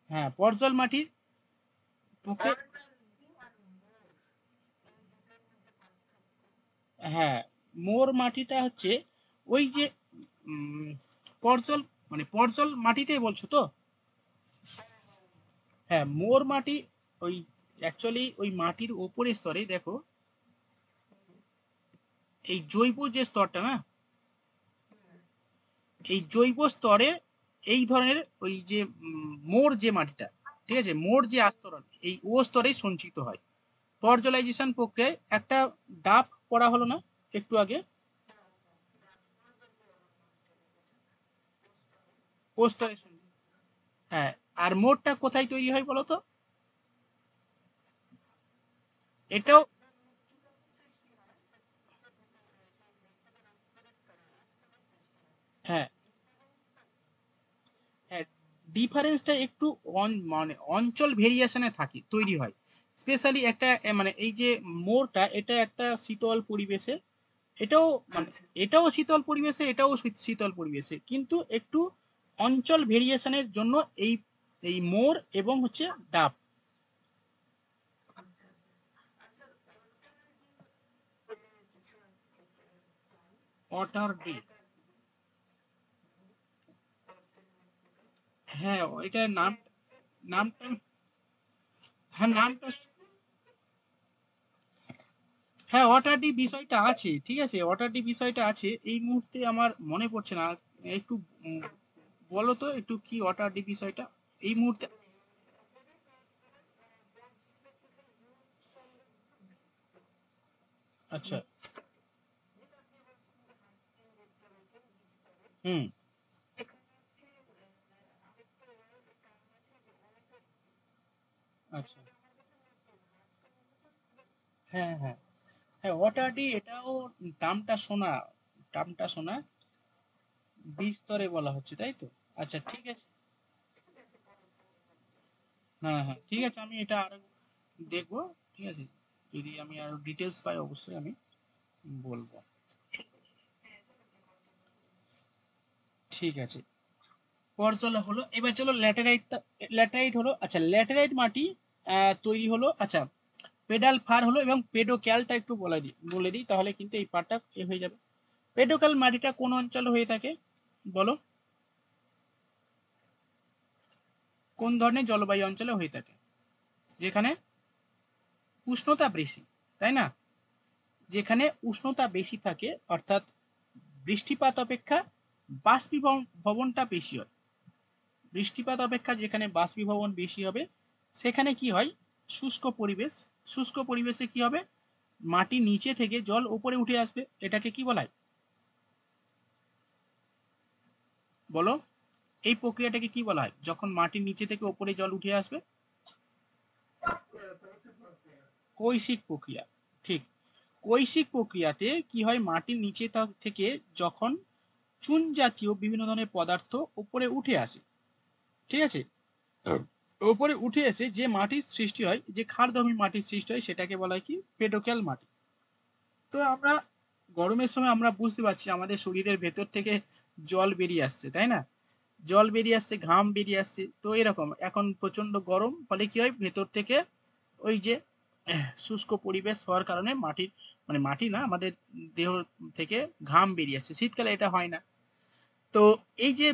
হ্যাঁ, পর্জল মাটির পক্ষে, হ্যাঁ, মোর মাটিটা হচ্ছে ওই যে উম, পর্জল, মানে পর্জল মাটিতেই বলছো তো। হ্যাঁ, মোর মাটি ওই অ্যাকচুয়ালি ওই মাটির ওপরের স্তরে দেখো, এই জৈব যে স্তরটা না, এই জৈব স্তরে এই ধরনের ওই যে মোর যে মাটিটা, ঠিক আছে, মোর যে আস্তরণ এই ও স্তরেই সঞ্চিত হয়। পর্জলাইজেশন প্রক্রিয়ায় একটা ডাব পড়া হলো না একটু আগে, ও স্তরে হ্যাঁ। আর মোরটা কোথায় তৈরি হয় বলো তো, এটাও, হ্যাঁ হ্যাঁ, ডিফারেন্সটা একটু মানে অঞ্চল ভেরিয়েশনে থাকে, তৈরি হয়। স্পেশালি একটা মানে এই যে মোরটা, এটা একটা শীতল পরিবেশে, এটাও মানে এটাও শীতল পরিবেশে, এটাও শীতল পরিবেশে, কিন্তু একটু অঞ্চল ভেরিয়েশনের জন্য এই এই মোর এবং হচ্ছে ডাব। ওয়াটার ডি, হ্যাঁ এটা নামটা, হ্যাঁ নামটা, হ্যাঁ ওয়াটার ডি বিষয়টা আছে, ঠিক আছে, ওয়াটার ডি বিষয়টা আছে, এই মুহূর্তে আমার মনে পড়ছে না। একটু বলো তো একটু কি ওয়াটার ডি বিষয়টা এই মুহূর্তে। আচ্ছা। হুম। আচ্ছা। হ্যাঁ হ্যাঁ হ্যাঁ, ওয়াটার ডি এটাও টার্মটা শোনা, টার্মটা শোনা, বিস্তরে বলা হচ্ছে তাই তো। আচ্ছা ঠিক আছে। হ্যাঁ হ্যাঁ ঠিক আছে, আমি এটা আরো দেখবো, ঠিক আছে, যদি আমি আরো ডিটেলস পাই অবশ্যই আমি বলবো। ঠিক আছে, পর্জল হলো, এবার চলো ল্যাটেরাইট। ল্যাটেরাইট হলো, আচ্ছা ল্যাটেরাইট মাটি তৈরি হলো, আচ্ছা পেডাল ফার হলো এবং পেডোক্যালটা একটু বলে দিই তাহলে কিন্তু এই পার্টটা হয়ে যাবে। পেডোক্যাল মাটিটা কোন অঞ্চলে হয়ে থাকে বলো, কোন ধরনের জলবায়ু অঞ্চলে হয়ে থাকে, যেখানে উষ্ণতা বেশি, তাই না, যেখানে উষ্ণতা বেশি থাকে, অর্থাৎ বৃষ্টিপাত অপেক্ষা বাষ্পীভবনটা বেশি হয়। বৃষ্টিপাত অপেক্ষা যেখানে বাষ্পীভবন বেশি হবে সেখানে কি হয়, শুষ্ক পরিবেশ, শুষ্ক পরিবেশে কি হবে, মাটির নিচে থেকে জল উপরে উঠে আসবে, এটাকে কি বলা হয় বলো? এই প্রক্রিয়াটাকে কি বলা হয় যখন মাটির নিচে থেকে উপরে জল উঠে আসবে? কৈশিক প্রক্রিয়া। ঠিক, কৈশিক প্রক্রিয়াতে কি হয়, মাটির নিচে থেকে যখন চুন জাতীয় বিভিন্ন ধরনের পদার্থ উপরে উঠে আসে, ঠিক আছে, উপরে উঠে এসে যে মাটির সৃষ্টি হয়, যে ক্ষারধর্মী মাটির সৃষ্টি হয়, সেটাকে বলা হয় কি পেডোক্যাল মাটি। তো আমরা গরমের সময় আমরা বুঝতে পারছি আমাদের শরীরের ভেতর থেকে জল বেরিয়ে আসছে, তাই না? জল বেরিয়ে আসছে, ঘাম বেরিয়ে আসছে। তো এরকম এখন প্রচন্ড গরম, ফলে কি হয় ভেতর থেকে ওই যে শুষ্ক পরিবেশ হওয়ার কারণে মাটির মানে মাটি না, আমাদের দেহ থেকে ঘাম বেরিয়ে আসছে। শীতকালে এটা হয় না। তো এই যে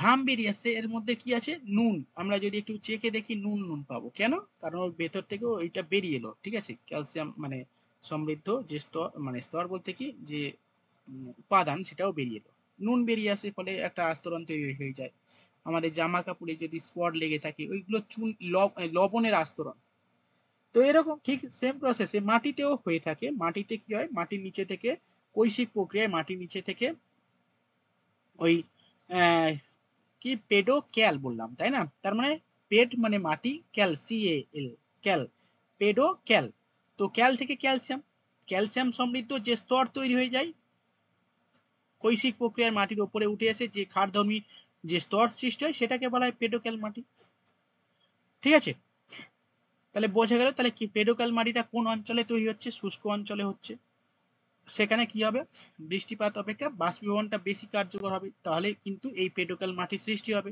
ঘাম বেরিয়ে আসছে, এর মধ্যে কি আছে? নুন। আমরা যদি একটু চেখে দেখি নুন নুন পাবো। কেন? কারণ ওর ভেতর থেকে ওইটা বেরিয়ে এলো, ঠিক আছে, ক্যালসিয়াম মানে সমৃদ্ধ যে স্তর, মানে স্তর বলতে কি যে উপাদান, সেটাও বেরিয়ে এলো। নুন বেরিয়ে আসে, ফলে একটা আস্তরণ তৈরি হয়ে যায়। আমাদের জামা কাপড়ে যদি স্পট লেগে থাকে, ওইগুলো চুন লবণের আস্তরণ। তো এরকম ঠিক সেম প্রসেসে মাটিতেও হয়ে থাকে। মাটিতে কি হয়, মাটির নিচে থেকে কৈশিক প্রক্রিয়ায় মাটির নিচে থেকে ওই আহ, কি পেডো ক্যাল বললাম, তাই না? তার মানে পেড মানে মাটি, ক্যাল CAL, ক্যাল, পেডো ক্যাল। তো ক্যাল থেকে ক্যালসিয়াম, ক্যালসিয়াম সমৃদ্ধ যে স্তর তৈরি হয়ে যায় কৈশিক প্রক্রিয়ার মাটির উপরে উঠে এসে যে ক্ষারধর্মী যে স্তর সৃষ্টি হয়, সেটাকে বলা হয় পেডোক্যাল মাটি। ঠিক আছে, তাহলে বোঝা গেল তাহলে কি পেডোক্যাল মাটিটা কোন অঞ্চলে তৈরি হচ্ছে? শুষ্ক অঞ্চলে হচ্ছে। সেখানে কি হবে, বৃষ্টিপাত অপেক্ষা বাষ্পীভবনটা বেশি কার্যকর হবে, তাহলে কিন্তু এই পেডোক্যাল মাটির সৃষ্টি হবে।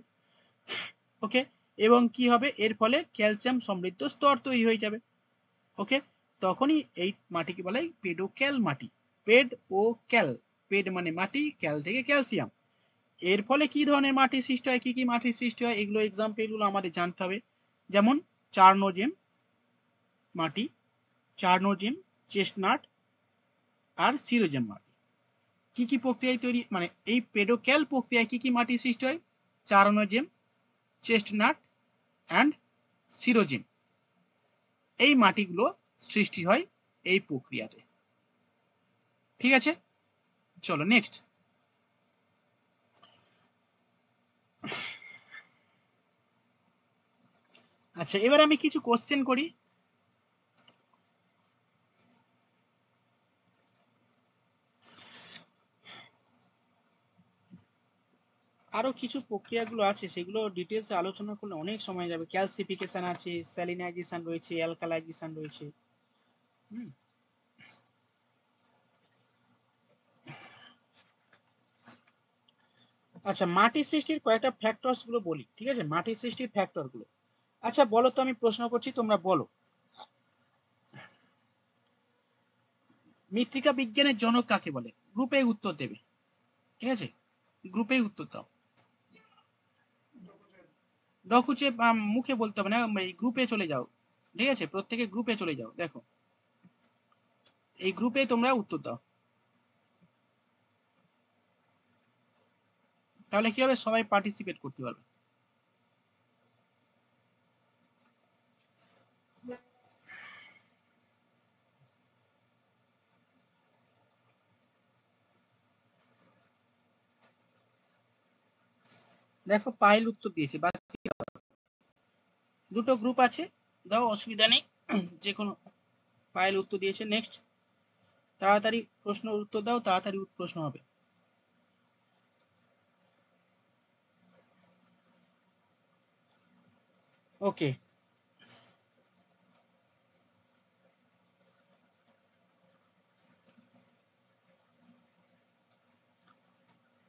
ওকে, এবং কি হবে, এর ফলে ক্যালসিয়াম সমৃদ্ধ স্তর তৈরি হয়ে যাবে। ওকে, তখনই এই মাটিকে বলে পেডোক্যাল মাটি। পেড ও ক্যাল, পেড মানে মাটি, ক্যাল থেকে ক্যালসিয়াম। এর ফলে কি ধরনের মাটির সৃষ্টি হয়, কি কি মাটির সৃষ্টি হয়, এগুলো এক্সাম্পলগুলো আমাদের জানতে হবে। যেমন চার্নোজেম মাটি, চার্নোজেম, চেস্টনাট আর সিরোজেম মাটি। কি কি প্রক্রিয়ায় তৈরি, মানে এই পেডোক্যাল প্রক্রিয়ায় কি কি মাটির সৃষ্টি হয়? চার্নোজেম, চেস্টনাট অ্যান্ড সিরোজেম, এই মাটিগুলো সৃষ্টি হয় এই প্রক্রিয়াতে। ঠিক আছে, চলো নেক্সট। আচ্ছা, এবার আমি কিছু কোশ্চেন করি। আরো কিছু প্রক্রিয়াগুলো আছে, সেগুলো ডিটেলসে আলোচনা করলে অনেক সময় যাবে। ক্যালসিফিকেশন আছে, স্যালিনাইজেশন রয়েছে, অ্যালকালাইজেশন রয়েছে। হুম। আচ্ছা, মাটির সৃষ্টির কয়েকটা ফ্যাক্টরস গুলো বলি, ঠিক আছে, মাটির সৃষ্টির ফ্যাক্টর গুলো। আচ্ছা বলো তো, আমি প্রশ্ন করছি, তোমরা বলো। মৃত্তিকা বিজ্ঞানের জনক কাকে বলে? গ্রুপে উত্তর দেবে, ঠিক আছে, গ্রুপে উত্তর দাও। ডকুচে মুখে বলতে হবে না, এই গ্রুপে চলে যাও। ঠিক আছে, প্রত্যেকে গ্রুপে চলে যাও, দেখো এই গ্রুপে তোমরা উত্তর দাও। তাহলে কি হবে, সবাই পার্টিসিপেট করতে পারবে। দেখো পায়েল উত্তর দিয়েছে, বাকি দুটো গ্রুপ আছে, দাও অসুবিধা নেই, যে কোনো। পায়েল উত্তর দিয়েছে, নেক্সট। তাড়াতাড়ি প্রশ্ন উত্তর দাও, তাড়াতাড়ি প্রশ্ন হবে। ওকে,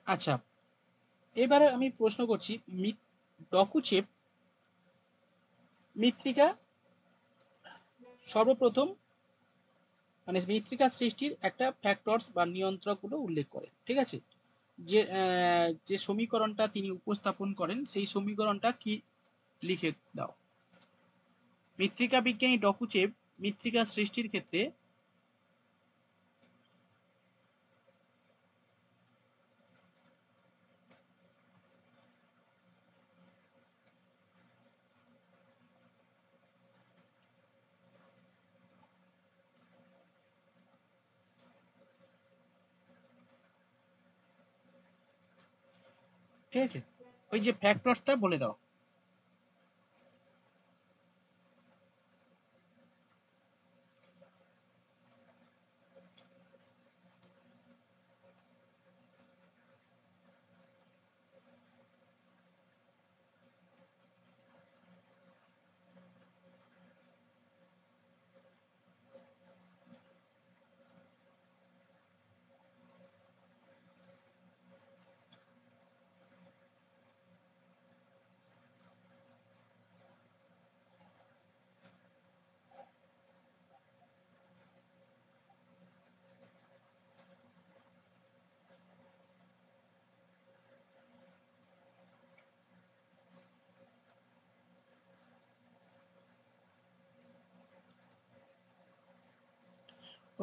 আচ্ছা, এবারে আমি প্রশ্ন করছি, ডকুচেপ মৃত্তিকা সর্বপ্রথম মানে মৃত্তিকা সৃষ্টির একটা ফ্যাক্টরস বা নিয়ন্ত্রকগুলো উল্লেখ করে, ঠিক আছে, যে যে সমীকরণটা তিনি উপস্থাপন করেন, সেই সমীকরণটা কি লিখে দাও। মৃত্তিকা বিজ্ঞানী ডকুচেপ মৃত্তিকা সৃষ্টির ক্ষেত্রে ঠিক আছে, ওই যে ফ্যাক্টরসটা বলে দাও।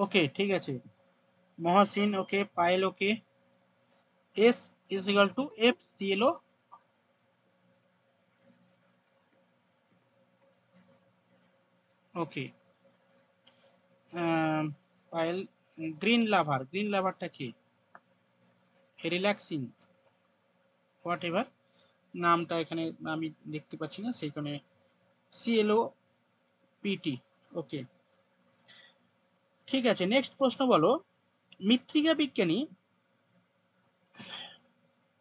ওকে, ঠিক আছে, Mohsin okay, Payel okay, S is equal to F CLO. Okay, Payel, green lover, green লাভারটা কি? রিল্যাক্সিং, হোয়াট এভার নামটা এখানে আমি দেখতে পাচ্ছি না, সেই কারণে সিএলও পিটি। ওকে, ঠিক আছে, নেক্সট প্রশ্ন বলো, মৃত্তিকা বিজ্ঞানী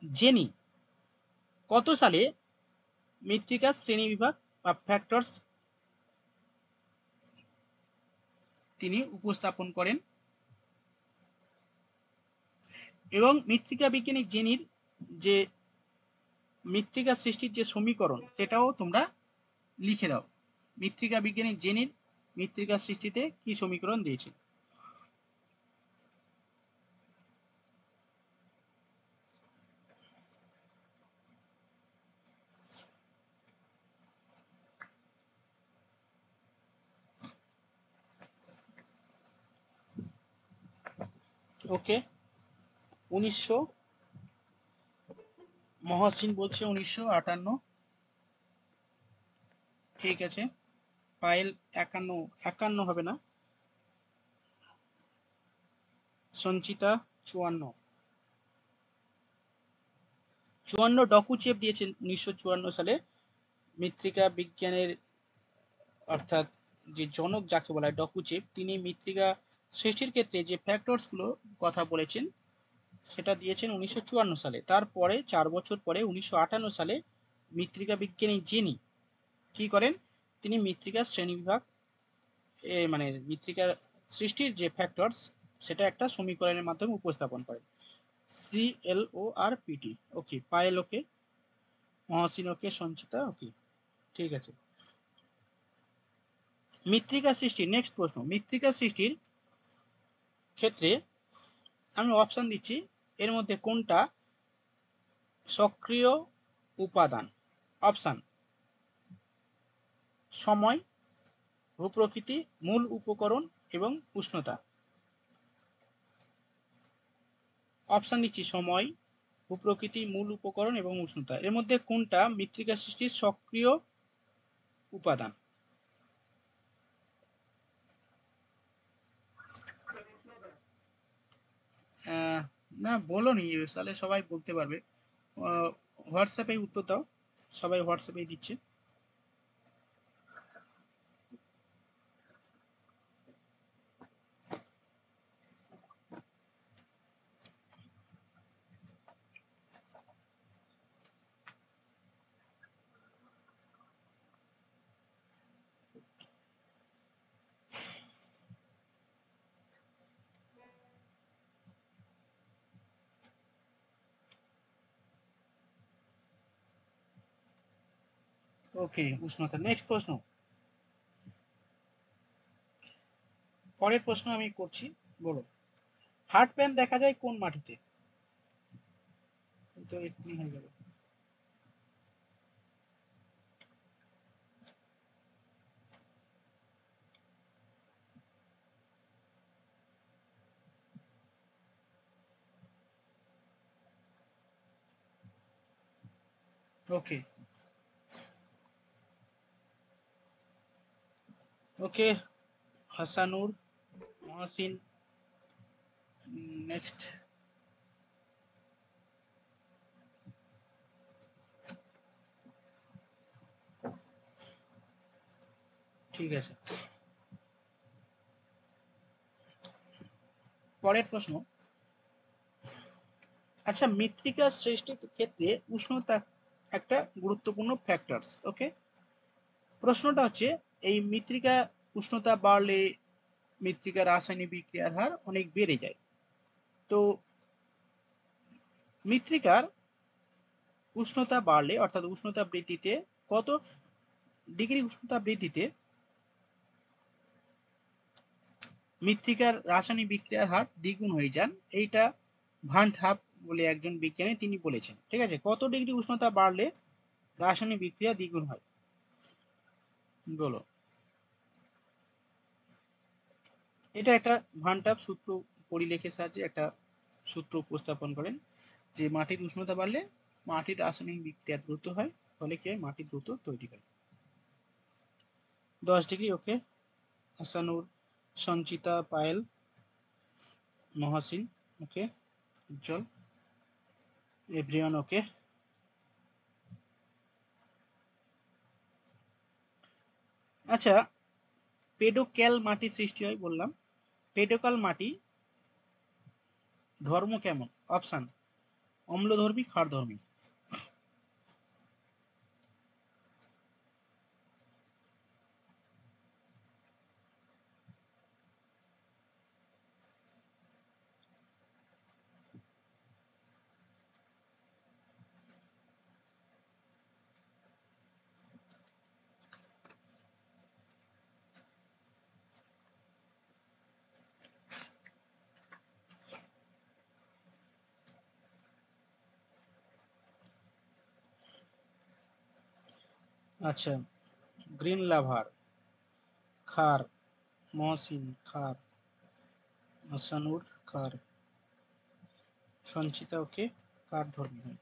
জেনি কত সালে মৃত্তিকার শ্রেণীবিভাগ বা ফ্যাক্টরস তিনি উপস্থাপন করেন? এবং মৃত্তিকা বিজ্ঞানী জেনির যে মৃত্তিকা সৃষ্টির যে সমীকরণ সেটাও তোমরা লিখে দাও। মৃত্তিকা বিজ্ঞানী জেনির মৃত্তিকা সৃষ্টিতে কি সমীকরণ দিয়েছে? ওকে, 1900, মহসিন বলছে 1958। ঠিক আছে, পায়েল 51, 51 হবে না, সঞ্চিতা 54, 54 ডকুচেপ দিয়েছেন 1954 সালে। মৃত্তিকা বিজ্ঞানের অর্থাৎ যে জনক যাকে বলা হয় ডকুচেপ, তিনি মৃত্তিকা সৃষ্টির ক্ষেত্রে যে ফ্যাক্টরস গুলো কথা বলেছেন সেটা দিয়েছেন 1954 সালে। তারপরে 4 বছর পরে 1958 সালে মৃত্তিকা বিজ্ঞানী জেনি কি করেন, তিনি মৃত্তিকার শ্রেণীবিভাগ মানে মৃত্তিকার সৃষ্টির যে ফ্যাক্টরস সেটা একটা সমীকরণের মাধ্যমে উপস্থাপন করেন, CLORPT। ওকে, পায়েল ওকে, মহসিন ওকে, সঞ্চিতা ওকে, ঠিক আছে। মৃত্তিকা সৃষ্টি, নেক্সট প্রশ্ন, মৃত্তিকা সৃষ্টির ক্ষেত্রে আমি অপশন দিচ্ছি, এর মধ্যে কোনটা সক্রিয় উপাদান? অপশন: সময়, ভূপ্রকৃতি, মূল উপকরণ এবং উষ্ণতা। অপশন দিচ্ছি, সময়, ভূপ্রকৃতি, মূল উপকরণ এবং উষ্ণতা। এর মধ্যে কোনটা মৃত্তিকা সৃষ্টির সক্রিয় উপাদান? না বলোনি, তাহলে সবাই বলতে পারবে। হোয়াটসঅ্যাপে উত্তর দাও, সবাই হোয়াটসঅ্যাপে দিচ্ছে। ওকে, উষ্ণতা। নেক্সট প্রশ্ন, পরের প্রশ্ন আমি করছি, বলো, হার্ট প্যান দেখা যায় কোন মাটিতে? তো এক্ষুনি হয়ে যাবে। ওকে, ওকে, হাসানুর, মহসিন, নেক্সট। ঠিক আছে, পরের প্রশ্ন। আচ্ছা, মৃত্তিকা সৃষ্টির ক্ষেত্রে উষ্ণতা একটা গুরুত্বপূর্ণ ফ্যাক্টরস। ওকে, প্রশ্নটা হচ্ছে এই মৃত্তিকা উষ্ণতা বাড়লে মৃত্তিকার রাসায়নিক বিক্রিয়ার হার অনেক বেড়ে যায়। তো মৃত্তিকার উষ্ণতা বাড়লে অর্থাৎ উষ্ণতা বৃদ্ধিতে কত ডিগ্রি উষ্ণতা বৃদ্ধিতে মৃত্তিকার রাসায়নিক বিক্রিয়ার হার দ্বিগুণ হয়ে যান, এইটা ভান হাফ বলে একজন বিজ্ঞানী তিনি বলেছেন। ঠিক আছে, কত ডিগ্রি উষ্ণতা বাড়লে রাসায়নিক বিক্রিয়া দ্বিগুণ হয় বলো। এটা একটা ভান হাফ সূত্র পরিলেখের সাহায্যে একটা সূত্র উপস্থাপন করেন যে মাটির উষ্ণতা বাড়লে মাটির রাসায়নিক বিক্রিয়া দ্রুত হয়, ফলে কি হয়, মাটি দ্রুত তৈরি হয়। 10 ডিগ্রি। ওকে, হাসানুর, সঞ্চিতা, পায়েল, মহাসিন, ওকে, উজ্জ্বল, এভরিওয়ান। ওকে, আচ্ছা, পেডোক্যাল মাটি সৃষ্টি হয় বললাম, পেডোক্যাল মাটি ধর্ম কেমন? অপশন: অম্লধর্মী, ক্ষারধর্মী। আচ্ছা, গ্রিন লাভার, খার, মহসিন খার, হাসানুর খার, সঞ্চিতা ওকে, কার ধর্মী হয়।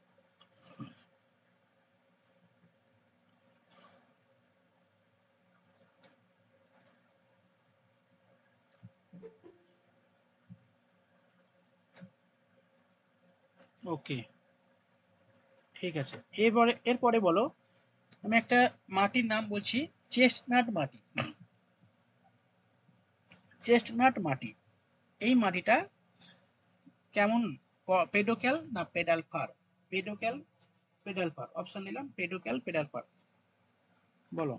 ওকে, ঠিক আছে, এরপরে বলো, আমি একটা মাটির নাম বলছি, চেস্টনাট মাটি। চেস্টনাট মাটি, এই মাটিটা কেমন? পেডোক্যাল না pedalfer? Pedocal, pedalfer, option দিলাম পেডোক্যাল, পেডাল ফার, বলো।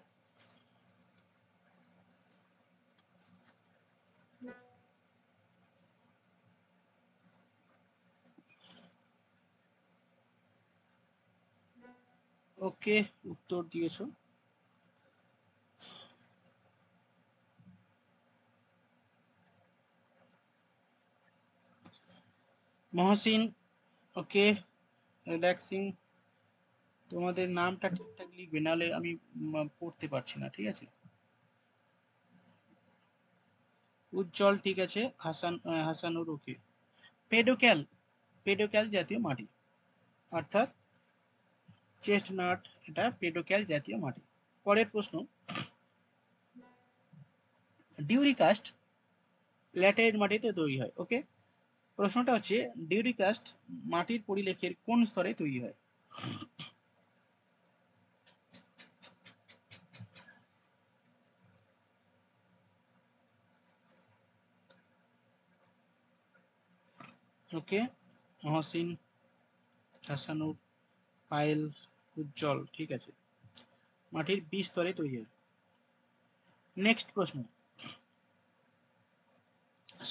ওকে, উত্তর দিয়েছো। মহসিন, ওকে, রিল্যাক্সিং, তোমাদের নামটা ঠিকঠাক লিখবে, নাহলে আমি পড়তে পারছি না, ঠিক আছে। উজ্জ্বল, ঠিক আছে, হাসানুর, ওকে। পেডোক্যাল, পেডোক্যাল জাতীয় মাটি, অর্থাৎ চেস্টনাট এটা পেডোক্যাল জাতীয় মাটি। পরের প্রশ্ন, ডিউরিকাস্ট ল্যাটেরাইট মাটিতে তৈরি হয়। ওকে, প্রশ্নটা হচ্ছে ডিউরিকাস্ট মাটির পরিলেখের কোন স্তরে তৈরি হয়? ওকে, মহসিন, হাসানুর, পায়েল, উজ্জ্বল, ঠিক আছে, মাটির 20 স্তরে তৈরি হয়। নেক্সট প্রশ্ন,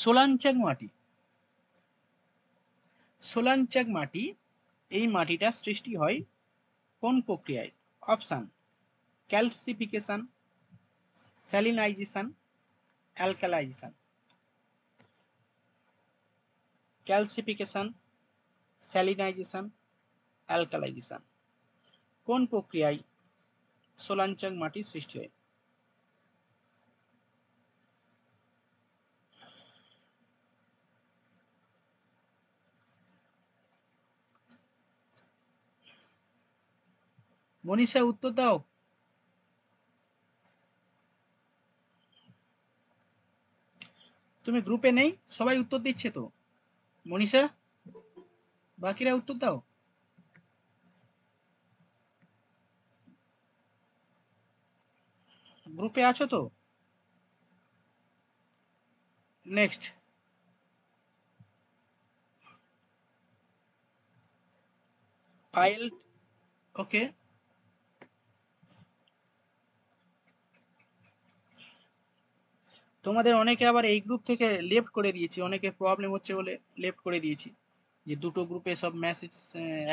সোলাঞ্চাক মাটি, সোলাঞ্চাক মাটি, এই মাটিটা সৃষ্টি হয় কোন প্রক্রিয়ায়? Option: calcification, salinization, alkalization. Calcification, salinization, alkalization, কোন প্রক্রিয়ায় সোলাঞ্চাক মাটির সৃষ্টি হয়? মনীষা, উত্তর দাও। তুমি গ্রুপে নেই, সবাই উত্তর দিচ্ছে তো। মনীষা, বাকিরা উত্তর দাও। গ্রুপে আছো তো? নেক্সট, পায়েল। ওকে, তোমাদের অনেকে আবার এই গ্রুপ থেকে লেফট করে দিয়েছি, অনেকে প্রবলেম হচ্ছে বলে লেফট করে দিয়েছি, যে দুটো গ্রুপে সব মেসেজ,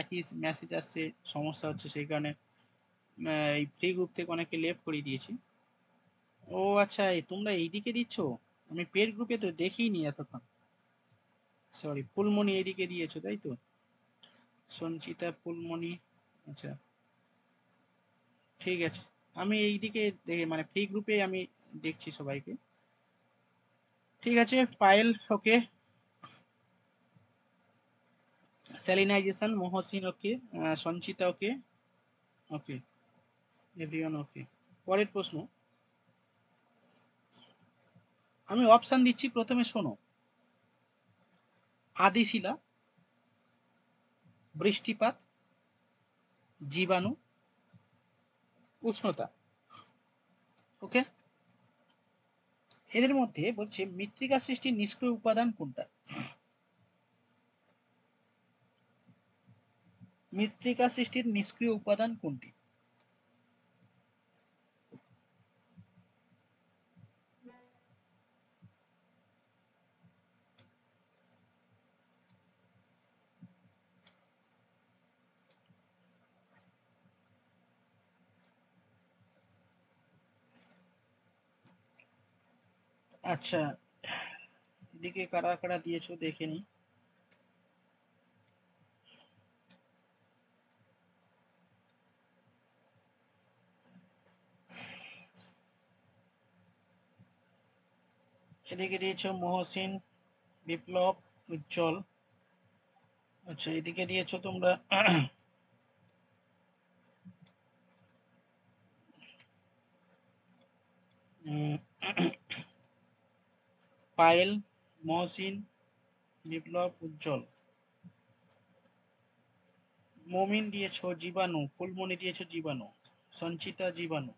একই মেসেজ আসছে, সমস্যা হচ্ছে সেই কারণে এই ফ্রি গ্রুপ থেকে অনেকে লেফট করে দিয়েছি। ও আচ্ছা, তোমরা এইদিকে দিচ্ছ, আমি পেড গ্রুপে তো দেখিনি এতক্ষণ। সরি, ফুলমণি এইদিকে দিয়েছো তাই তো? সঞ্চিতা, ফুলমণি, আচ্ছা ঠিক আছে। আমি এইদিকে মানে ফ্রি গ্রুপে আমি দেখছি সবাইকে। ঠিক আছে, পায়েল ওকে, স্যালিনাইজেশন, মহসিন ওকে, সঞ্চিতা ওকে, ওকে, এভরিওয়ান ওকে। পরের প্রশ্ন, আমি অপশন দিচ্ছি, প্রথমে শোনো। আদিশিলা, বৃষ্টিপাত, জীবাণু, উষ্ণতা। ওকে, এদের মধ্যে বলছে মৃত্তিকা সৃষ্টির নিষ্ক্রিয় উপাদান কোনটা? মৃত্তিকা সৃষ্টির নিষ্ক্রিয় উপাদান কোনটি? আচ্ছা, এদিকে কারা কারা দিয়েছো দেখে নি। এদিকে দিয়েছো মহসিন, বিপ্লব, উজ্জ্বল। আচ্ছা, এদিকে দিয়েছো তোমরা পায়েল, মহসিন, বিপ্লব, উজ্জ্বল। মমিন দিয়েছো জীবাণু, ফুলমণি দিয়েছো জীবাণু, সঞ্চিতা জীবাণু।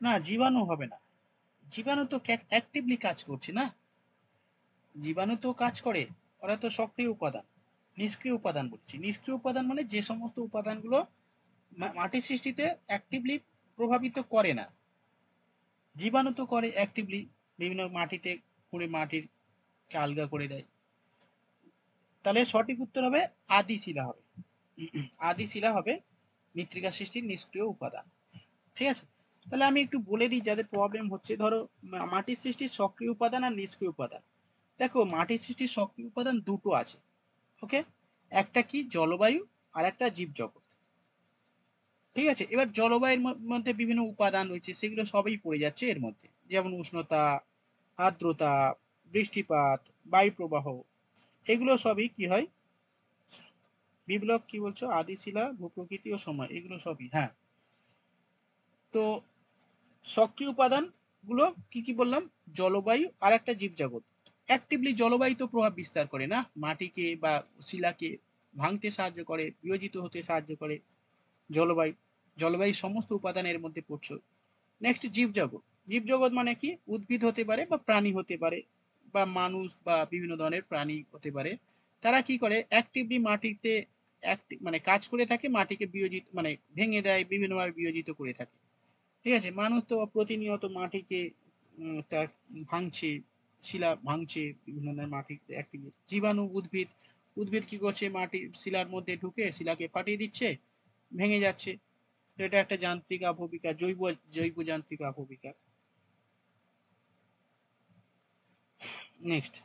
না, জীবাণু হবে না, জীবাণু তো অ্যাক্টিভলি কাজ করছে না, জীবাণু তো কাজ করে, ওরা তো সক্রিয় উপাদান। নিষ্ক্রিয় উপাদান বলছি, নিষ্ক্রিয় উপাদান মানে যে সমস্ত উপাদানগুলো মাটির সৃষ্টিতে অ্যাক্টিভলি প্রভাবিত করে না। জীবাণু তো করে অ্যাক্টিভলি, বিভিন্ন মাটিতে করে মাটিরকে আলগা করে দেয়। তাহলে সঠিক উত্তর হবে আদি শিলা হবে, আদি শিলা হবে মৃত্তিকা সৃষ্টির নিষ্ক্রিয় উপাদান। ঠিক আছে, তাহলে আমি একটু বলে দিই যাদের প্রবলেম হচ্ছে। ধরো, মাটির সৃষ্টির সক্রিয় উপাদান আর নিষ্ক্রিয় উপাদান। দেখো, মাটির সৃষ্টির সক্রিয় উপাদান দুটো আছে। ওকে, একটা কি জলবায়ু, আর একটা জীবজগৎ। ঠিক আছে, এবার জলবায়ুর মধ্যে বিভিন্ন উপাদান রয়েছে, সেগুলো সবই পড়ে যাচ্ছে এর মধ্যে, যেমন উষ্ণতা, আর্দ্রতা, বৃষ্টিপাত, বায়ু প্রবাহ, এগুলো সবই কি হয়? বিপ্লব কি বলছো? আদি শিলা, ভূপ্রকৃতি ও সময়, এগুলো সবই, হ্যাঁ। তো সক্রিয় উপাদান গুলো কি কি বললাম? জলবায়ু আর একটা জীবজগৎ। অ্যাক্টিভলি জলবায়ু তো প্রভাব বিস্তার করে না, মাটিকে বা শিলাকে ভাঙতে সাহায্য করে, বিয়োজিত হতে সাহায্য করে জলবায়ু। জলবায়ু সমস্ত উপাদানের মধ্যে পড়ছে। নেক্সট, জীবজগৎ। জীবজগৎ মানে কি? উদ্ভিদ হতে পারে বা প্রাণী হতে পারে, বা মানুষ বা বিভিন্ন ধরনের প্রাণী হতে পারে। তারা কি করে? অ্যাক্টিভলি মাটিতে মানে কাজ করে থাকে, মাটিকে বিয়োজিত মানে ভেঙে দেয়, বিভিন্নভাবে বিয়োজিত করে থাকে। ঠিক আছে, মানুষ তো প্রতিনিয়ত মাটিকে তার ভাঙছে, শিলা ভাঙছে, বিভিন্ন ধরনের মাটিতে অ্যাক্টিভ। জীবাণু, উদ্ভিদ, উদ্ভিদ কি করছে? মাটি শিলার মধ্যে ঢুকে শিলাকে ফাটিয়ে দিচ্ছে, ভেঙে যাচ্ছে। তো এটা একটা যান্ত্রিক আবহবিকার, জৈব জৈব যান্ত্রিক আবহবিকার। নেক্সট,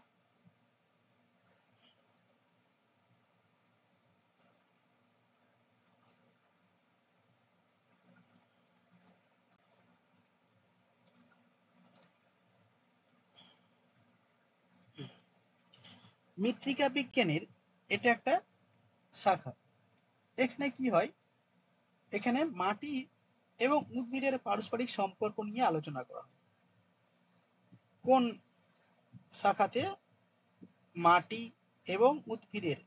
মৃত্তিকা বিজ্ঞানের এটা একটা শাখা। এখানে কি হয়? এখানে মাটি এবং উদ্ভিদের পারস্পরিক সম্পর্ক নিয়ে আলোচনা করা হয়। কোন শাখাতে? মাটি এবং উদ্ভিদের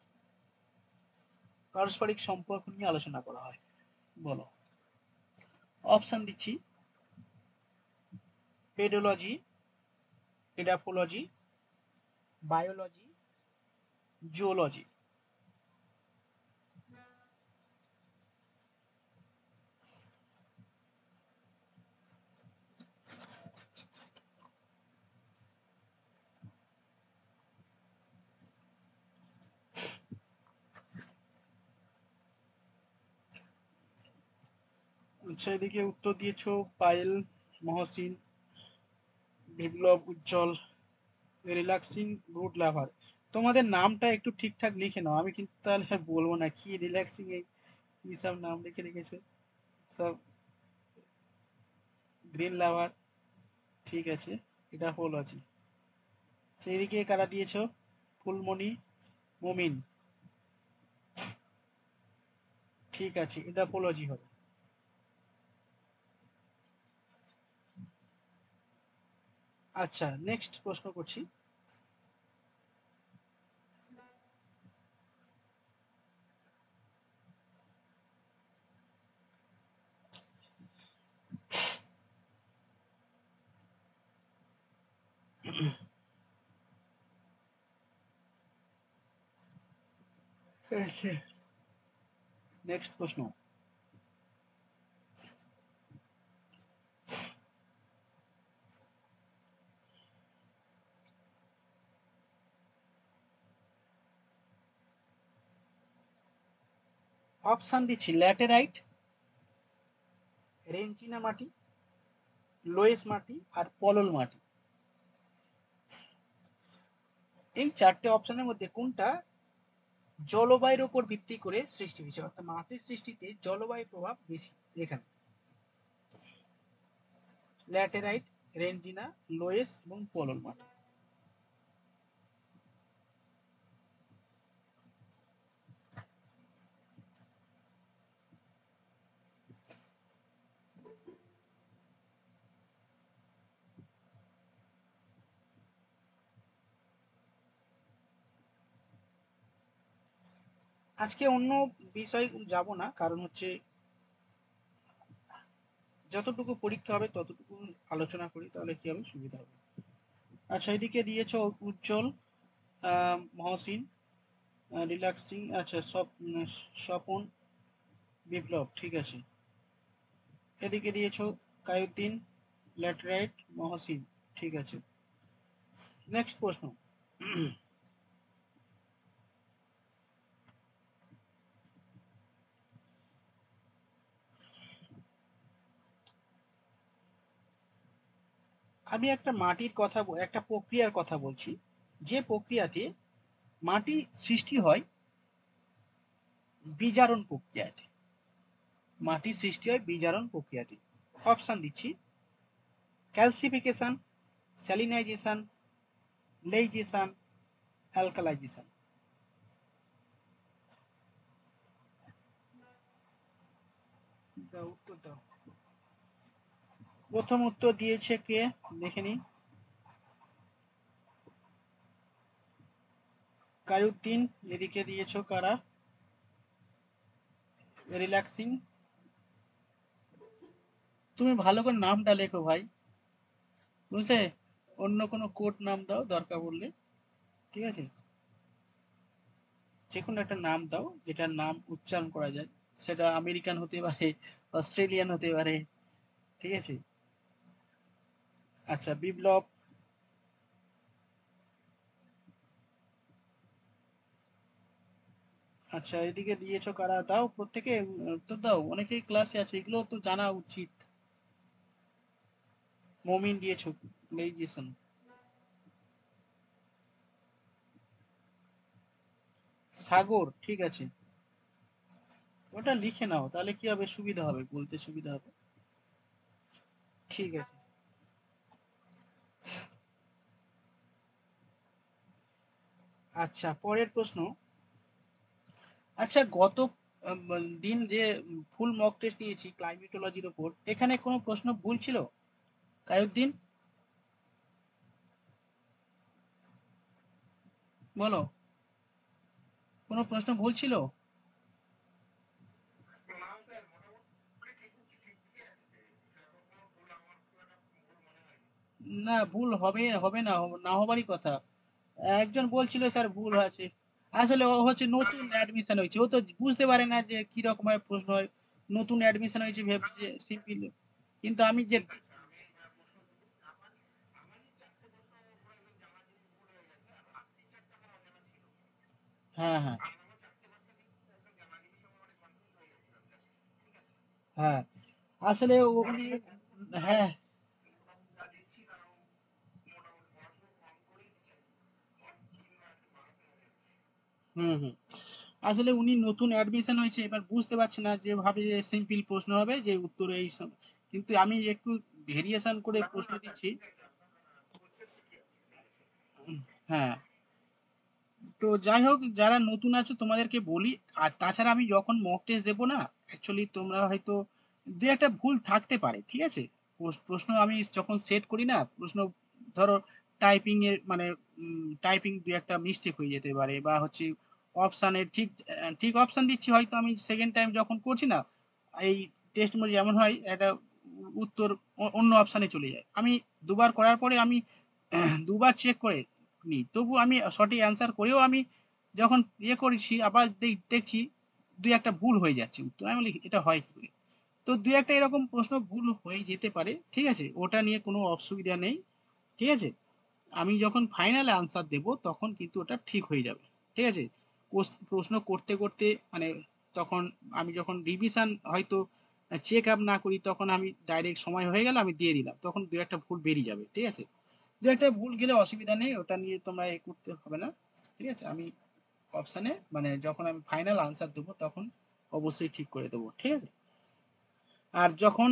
পারস্পরিক সম্পর্ক নিয়ে আলোচনা করা হয়, বলো। অপশন দিচ্ছি, পেডোলজি, এডাফোলজি, বায়োলজি, জুওলজি। আচ্ছা, এদিকে উত্তর দিয়েছো পায়েল, মহসিন, বিপ্লব, উজ্জ্বল, রিল্যাক্সিং, গুড লাভার। তোমাদের নামটা একটু ঠিকঠাক লিখে নাও, আমি কিন্তু তাহলে আর বলবো না কি রিল্যাক্সিং এ কি সব নাম লিখে রেখেছে সব। গ্রিন লাভার, ঠিক আছে, এটা হল আছে। সেইদিকে কারা দিয়েছো? ফুলমণি, মুমিন, ঠিক আছে, এটা পোলজি হবে। আচ্ছা, নেক্সট প্রশ্ন করছি। নেক্সট প্রশ্ন, অপশন দিচ্ছি ল্যাটেরাইট, রেঞ্চিনা মাটি, লোয়েস মাটি আর পলল মাটি। এই চারটে অপশনের মধ্যে কোনটা জলবায়ুর উপর ভিত্তি করে সৃষ্টি হয়েছে, অর্থাৎ মাটির সৃষ্টিতে জলবায়ুর প্রভাব বেশি এখানে? ল্যাটেরাইট, রেঞ্জিনা, লোয়েস এবং পলল মাটি। আজকে অন্য বিষয় যাব না, কারণ হচ্ছে যতটুকু পরীক্ষা হবে ততটুকু আলোচনা করি, তাহলে কি হবে, সুবিধা হবে। আচ্ছা, এদিকে দিয়েছ উজ্জ্বল, মহসিন, রিল্যাক্সিং, আচ্ছা সব, স্বপন, বিপ্লব, ঠিক আছে। এদিকে দিয়েছ কায়ুদ্দিন, ল্যাটেরাইট, মহসিন, ঠিক আছে। নেক্সট প্রশ্ন, আমি একটা মাটির কথা, একটা প্রক্রিয়ার কথা বলছি, যে প্রক্রিয়াতে মাটি সৃষ্টি হয় বিজারণ প্রক্রিয়াতে। মাটির সৃষ্টি হয় বিজারণ প্রক্রিয়াতে। অপশন দিচ্ছি ক্যালসিফিকেশন, স্যালিনাইজেশন, লেইজেশন, অ্যালকালাইজেশন। দাও উত্তর দাও। প্রথম উত্তর দিয়েছে কে, দেখে নি। কায়ুদ্দিন। এদিকে দিয়েছ কারা, রিল্যাক্সিং। তুমি ভালো করে নামটা লেখো ভাই, বুঝলে, অন্য কোনো কোড নাম দাও দরকার পড়লে, ঠিক আছে, যে কোনো একটা নাম দাও যেটার নাম উচ্চারণ করা যায়, সেটা আমেরিকান হতে পারে, অস্ট্রেলিয়ান হতে পারে, ঠিক আছে। আচ্ছা, বিপ্লব। আচ্ছা, এদিকে দিয়েছো কারা, দাও প্রত্যেকে উত্তর দাও, অনেকেই ক্লাসে আছে, এগুলো তো জানা উচিত। মমিন দিয়েছো, লেজিসন। সাগর, ঠিক আছে, ওটা লিখে নাও, তাহলে কি হবে, সুবিধা হবে, বলতে সুবিধা হবে। ঠিক আছে। আচ্ছা, পরের প্রশ্ন। আচ্ছা, গত দিন যে ফুল মক টেস্ট নিয়েছি ক্লাইমেটোলজির উপর, এখানে কোনো প্রশ্ন ভুল ছিল কায়ুদ্দিন, বলো, কোনো প্রশ্ন ভুল ছিল? না ভুল হবে হবে না, না হবারই কথা। একজন বলছিল স্যার ভুল আছে। আসলে ও হচ্ছে নতুন অ্যাডমিশন হয়েছে, ও তো বুঝতে পারে না যে কি রকম ভাবে প্রশ্ন হয়। নতুন অ্যাডমিশন হয়েছে ভেবেছে সিম্পল, কিন্তু আমি যে হ্যাঁ হ্যাঁ হ্যাঁ আসলে উনি হ্যাঁ হুম হুম আসলে উনি নতুন অ্যাডমিশন হয়েছে, এবার বুঝতে পারছে না যে ভাবে যে সিম্পল প্রশ্ন হবে যে উত্তরে এই সব, কিন্তু আমি একটু ভেরিয়েশন করে প্রশ্ন দিচ্ছি। হ্যাঁ, তো যাই হোক যারা নতুন আছো তোমাদেরকে বলি, আর তাছাড়া আমি যখন মক টেস্ট দেবো না, অ্যাকচুয়ালি তোমরা হয়তো দু একটা ভুল থাকতে পারে, ঠিক আছে? প্রশ্ন আমি যখন সেট করি না প্রশ্ন, ধরো টাইপিং এর মানে টাইপিং দু একটা মিস্টেক হয়ে যেতে পারে, বা হচ্ছে অপশানের ঠিক ঠিক অপশান দিচ্ছি, হয়তো আমি সেকেন্ড টাইম যখন করছি না এই টেস্ট মধ্যে যেমন হয় একটা উত্তর অন্য অপশানে চলে যায়। আমি দুবার করার পরে আমি দুবার চেক করে নিই, তবু আমি সঠিক অ্যান্সার করেও আমি যখন ইয়ে করেছি আবার দেখছি দুই একটা ভুল হয়ে যাচ্ছে উত্তর, আমি বলি এটা হয় কি করে? তো দুই একটা এরকম প্রশ্ন ভুল হয়ে যেতে পারে, ঠিক আছে, ওটা নিয়ে কোনো অসুবিধা নেই, ঠিক আছে। আমি যখন ফাইনাল আনসার দেব তখন কিন্তু ওটা ঠিক হয়ে যাবে, ঠিক আছে। প্রশ্ন করতে করতে মানে তখন আমি যখন রিভিশন হয়তো চেক আপ না করি, তখন আমি ডাইরেক্ট সময় হয়ে গেল আমি দিয়ে দিলাম, তখন দু একটা ভুল বেরিয়ে যাবে, ঠিক আছে। দু একটা ভুল গেলে অসুবিধা নেই, ওটা নিয়ে তোমরা এ করতে হবে না, ঠিক আছে। আমি অপশানে মানে যখন আমি ফাইনাল আনসার দেবো তখন অবশ্যই ঠিক করে দেবো, ঠিক আছে। আর যখন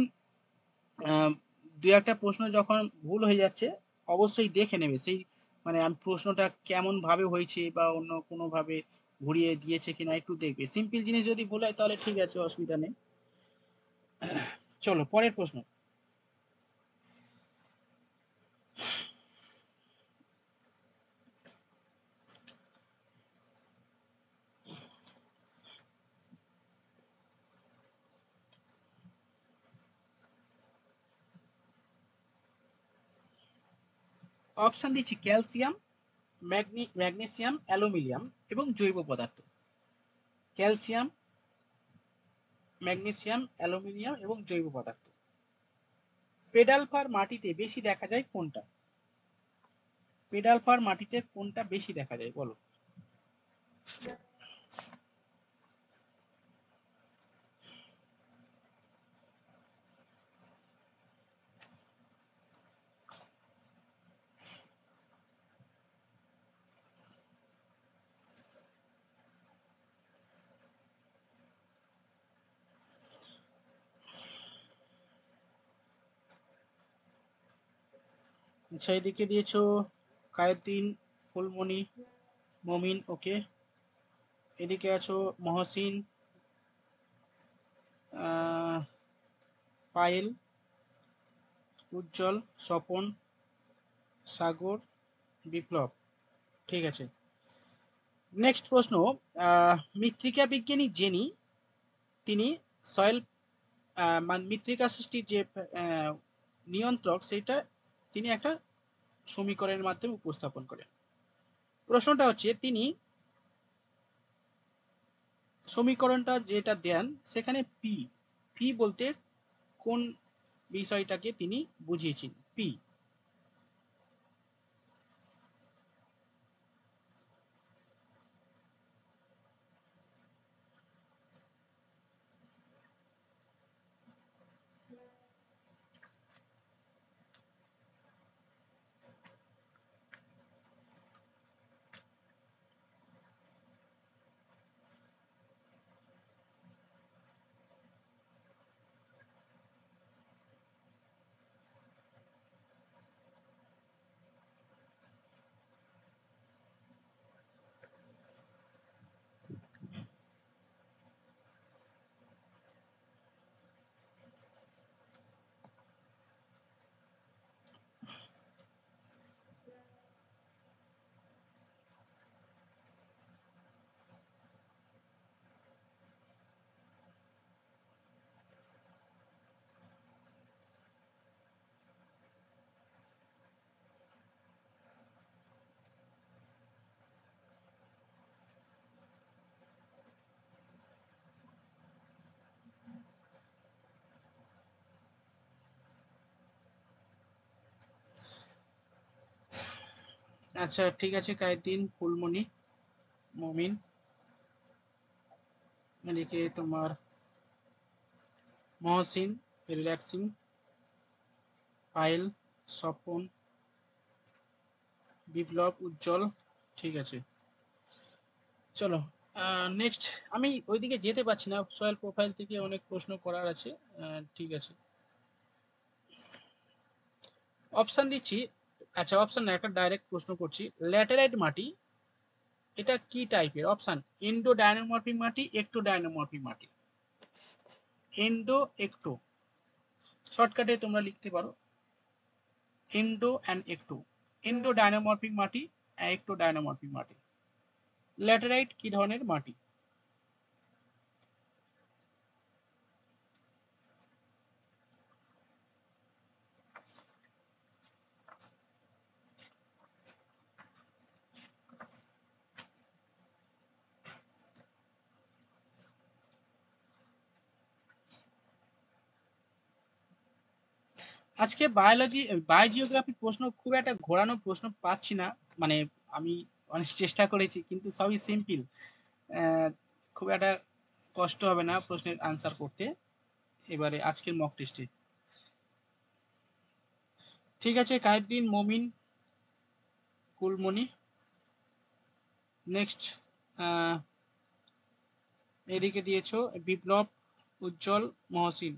দু একটা প্রশ্ন যখন ভুল হয়ে যাচ্ছে অবশ্যই দেখে নেবে সেই মানে আমি প্রশ্নটা কেমন ভাবে হয়েছে বা অন্য কোনো ভাবে ঘুরিয়ে দিয়েছে কিনা একটু দেখবে, সিম্পল জিনিস যদি ভুল হয় তাহলে ঠিক আছে, অসুবিধা নেই। চলো পরের প্রশ্ন। অপশন দিচ্ছি ক্যালসিয়াম, ম্যাগনেসিয়াম, অ্যালুমিনিয়াম এবং জৈব পদার্থ। ক্যালসিয়াম, ম্যাগনেসিয়াম, অ্যালুমিনিয়াম এবং জৈব পদার্থ। পেডাল ফার মাটিতে বেশি দেখা যায় কোনটা? পেডাল ফার মাটিতে কোনটা বেশি দেখা যায় বলো? আচ্ছা, এদিকে দিয়েছো কায়েতিন, ফুলমণি, মমিন, ওকে। এদিকে আছো মহসিন, আহ, পায়েল, উজ্জ্বল, স্বপন, সাগর, বিপ্লব, ঠিক আছে। নেক্সট প্রশ্ন। মৃত্তিকা বিজ্ঞানী জেনি তিনি সয়েল মৃত্তিকা সৃষ্টির যে নিয়ন্ত্রক সেটা তিনি একটা সমীকরণের মাধ্যমে উপস্থাপন করেন। প্রশ্নটা হচ্ছে তিনি সমীকরণটা যেটা দেন সেখানে পি, পি বলতে কোন বিষয়টাকে তিনি বুঝিয়েছেন? পি। আচ্ছা ঠিক আছে, কায়েদ্দিন, ফুলমণি, মমিন, এদিকে তোমার মহসিন, রিল্যাক্সিং, পায়েল, স্বপন, বিপ্লব, উজ্জ্বল। ঠিক আছে, চলো নেক্সট। আমি ওইদিকে যেতে পারছি না, সয়েল প্রোফাইল থেকে অনেক প্রশ্ন করার আছে। ঠিক আছে, অপশন দিচ্ছি। আচ্ছা, অপশন না, একটা ডাইরেক্ট প্রশ্ন করছি। ল্যাটেরাইট মাটি এটা কি টাইপের? অপশন: ইন্ডো ডায়নোমরফিক মাটি, একটো ডায়নোমরফিক মাটি। ইন্ডো একটো, শর্টকাটে তোমরা লিখতে পারো ইন্ডো অ্যান্ড একটো। ইন্ডো ডায়নোমরফিক মাটি, একটো ডায়নোমরফিক মাটি। ল্যাটেরাইট কি ধরনের মাটি? আজকে বায়োজিওগ্রাফি প্রশ্ন খুব একটা ঘোরানো প্রশ্ন পাচ্ছি না, মানে আমি অনেক চেষ্টা করেছি কিন্তু সবই সিম্পল। খুব একটা কষ্ট হবে না প্রশ্নের আনসার করতে এবারে আজকের মক টেস্টে। ঠিক আছে, কায়েদ্দিন, মমিন, কুলমণি। নেক্সট এদিকে দিয়েছো বিপ্লব, উজ্জ্বল, মহসিন,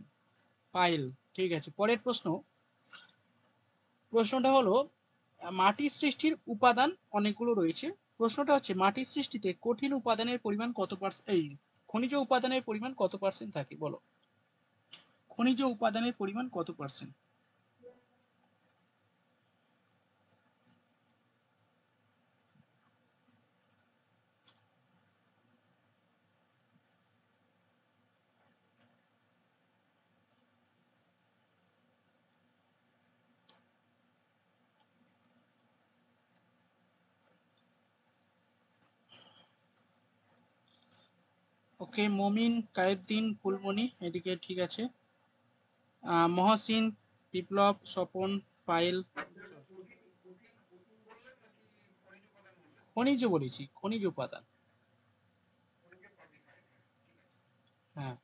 পায়েল। ঠিক আছে, পরের প্রশ্ন। প্রশ্নটা হলো মাটির সৃষ্টির উপাদান অনেকগুলো রয়েছে। প্রশ্নটা হচ্ছে মাটির সৃষ্টিতে কঠিন উপাদানের পরিমাণ কত পার্সেন্ট, এই খনিজ উপাদানের পরিমাণ কত পার্সেন্ট থাকে বলো? খনিজ উপাদানের পরিমাণ কত পার্সেন্ট? ওকে, মমিন, কায়েদ্দিন, ফুলমণি, এদিকে ঠিক আছে। মহসিন, বিপ্লব, স্বপন, পায়েল। খনিজ বলেছি, খনিজ উপাদান। হ্যাঁ,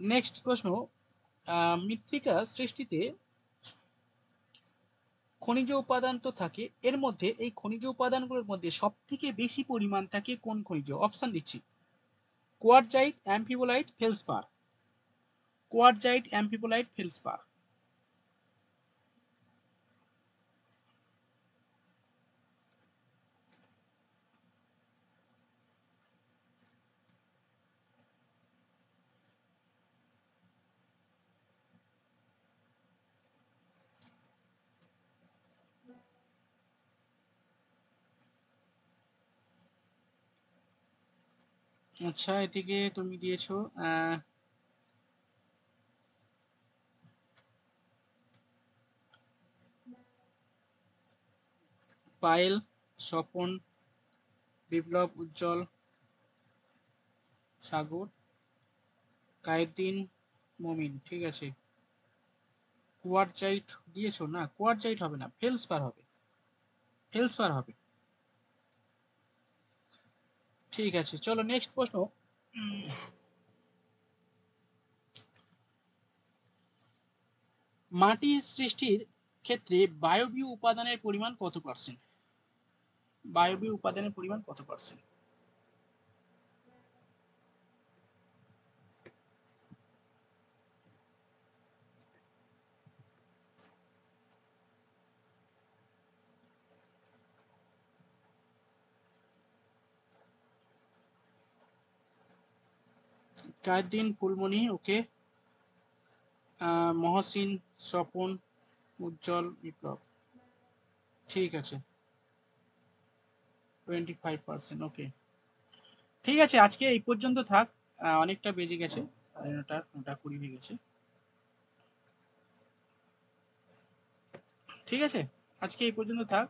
নেক্সট প্রশ্ন। মৃত্তিকা সৃষ্টিতে খনিজ উপাদান তো থাকে, এর মধ্যে এই খনিজ উপাদানগুলোর মধ্যে সব থেকে বেশি পরিমাণ থাকে কোন খনিজ? অপশন দিচ্ছি: quartzite, amphibolite, feldspar. Quartzite, amphibolite, feldspar. আচ্ছা, এদিকে তুমি দিয়েছো পায়েল, স্বপন, বিপ্লব, উজ্জ্বল, সাগর, কায়েদ্দিন, মমিন। ঠিক আছে, কোয়ারজাইট দিয়েছো না? কোয়ারজাইট হবে না, ফেলসপার হবে। ফেলসপার হবে। ঠিক আছে, চলো নেক্সট প্রশ্ন। মাটি সৃষ্টির ক্ষেত্রে বায়বীয় উপাদানের পরিমাণ কত পার্সেন্ট? বায়বীয় উপাদানের পরিমাণ কত পার্সেন্ট? কায়েদ্দিন, ফুলমণি, ওকে। মহসিন, স্বপন, উজ্জ্বল, বিপ্লব। ঠিক আছে, 25%। ওকে, ঠিক আছে, আজকে এই পর্যন্ত থাক। অনেকটা বেজে গেছে, 9:30, 9:20 হয়ে গেছে। ঠিক আছে, আজকে এই পর্যন্ত থাক।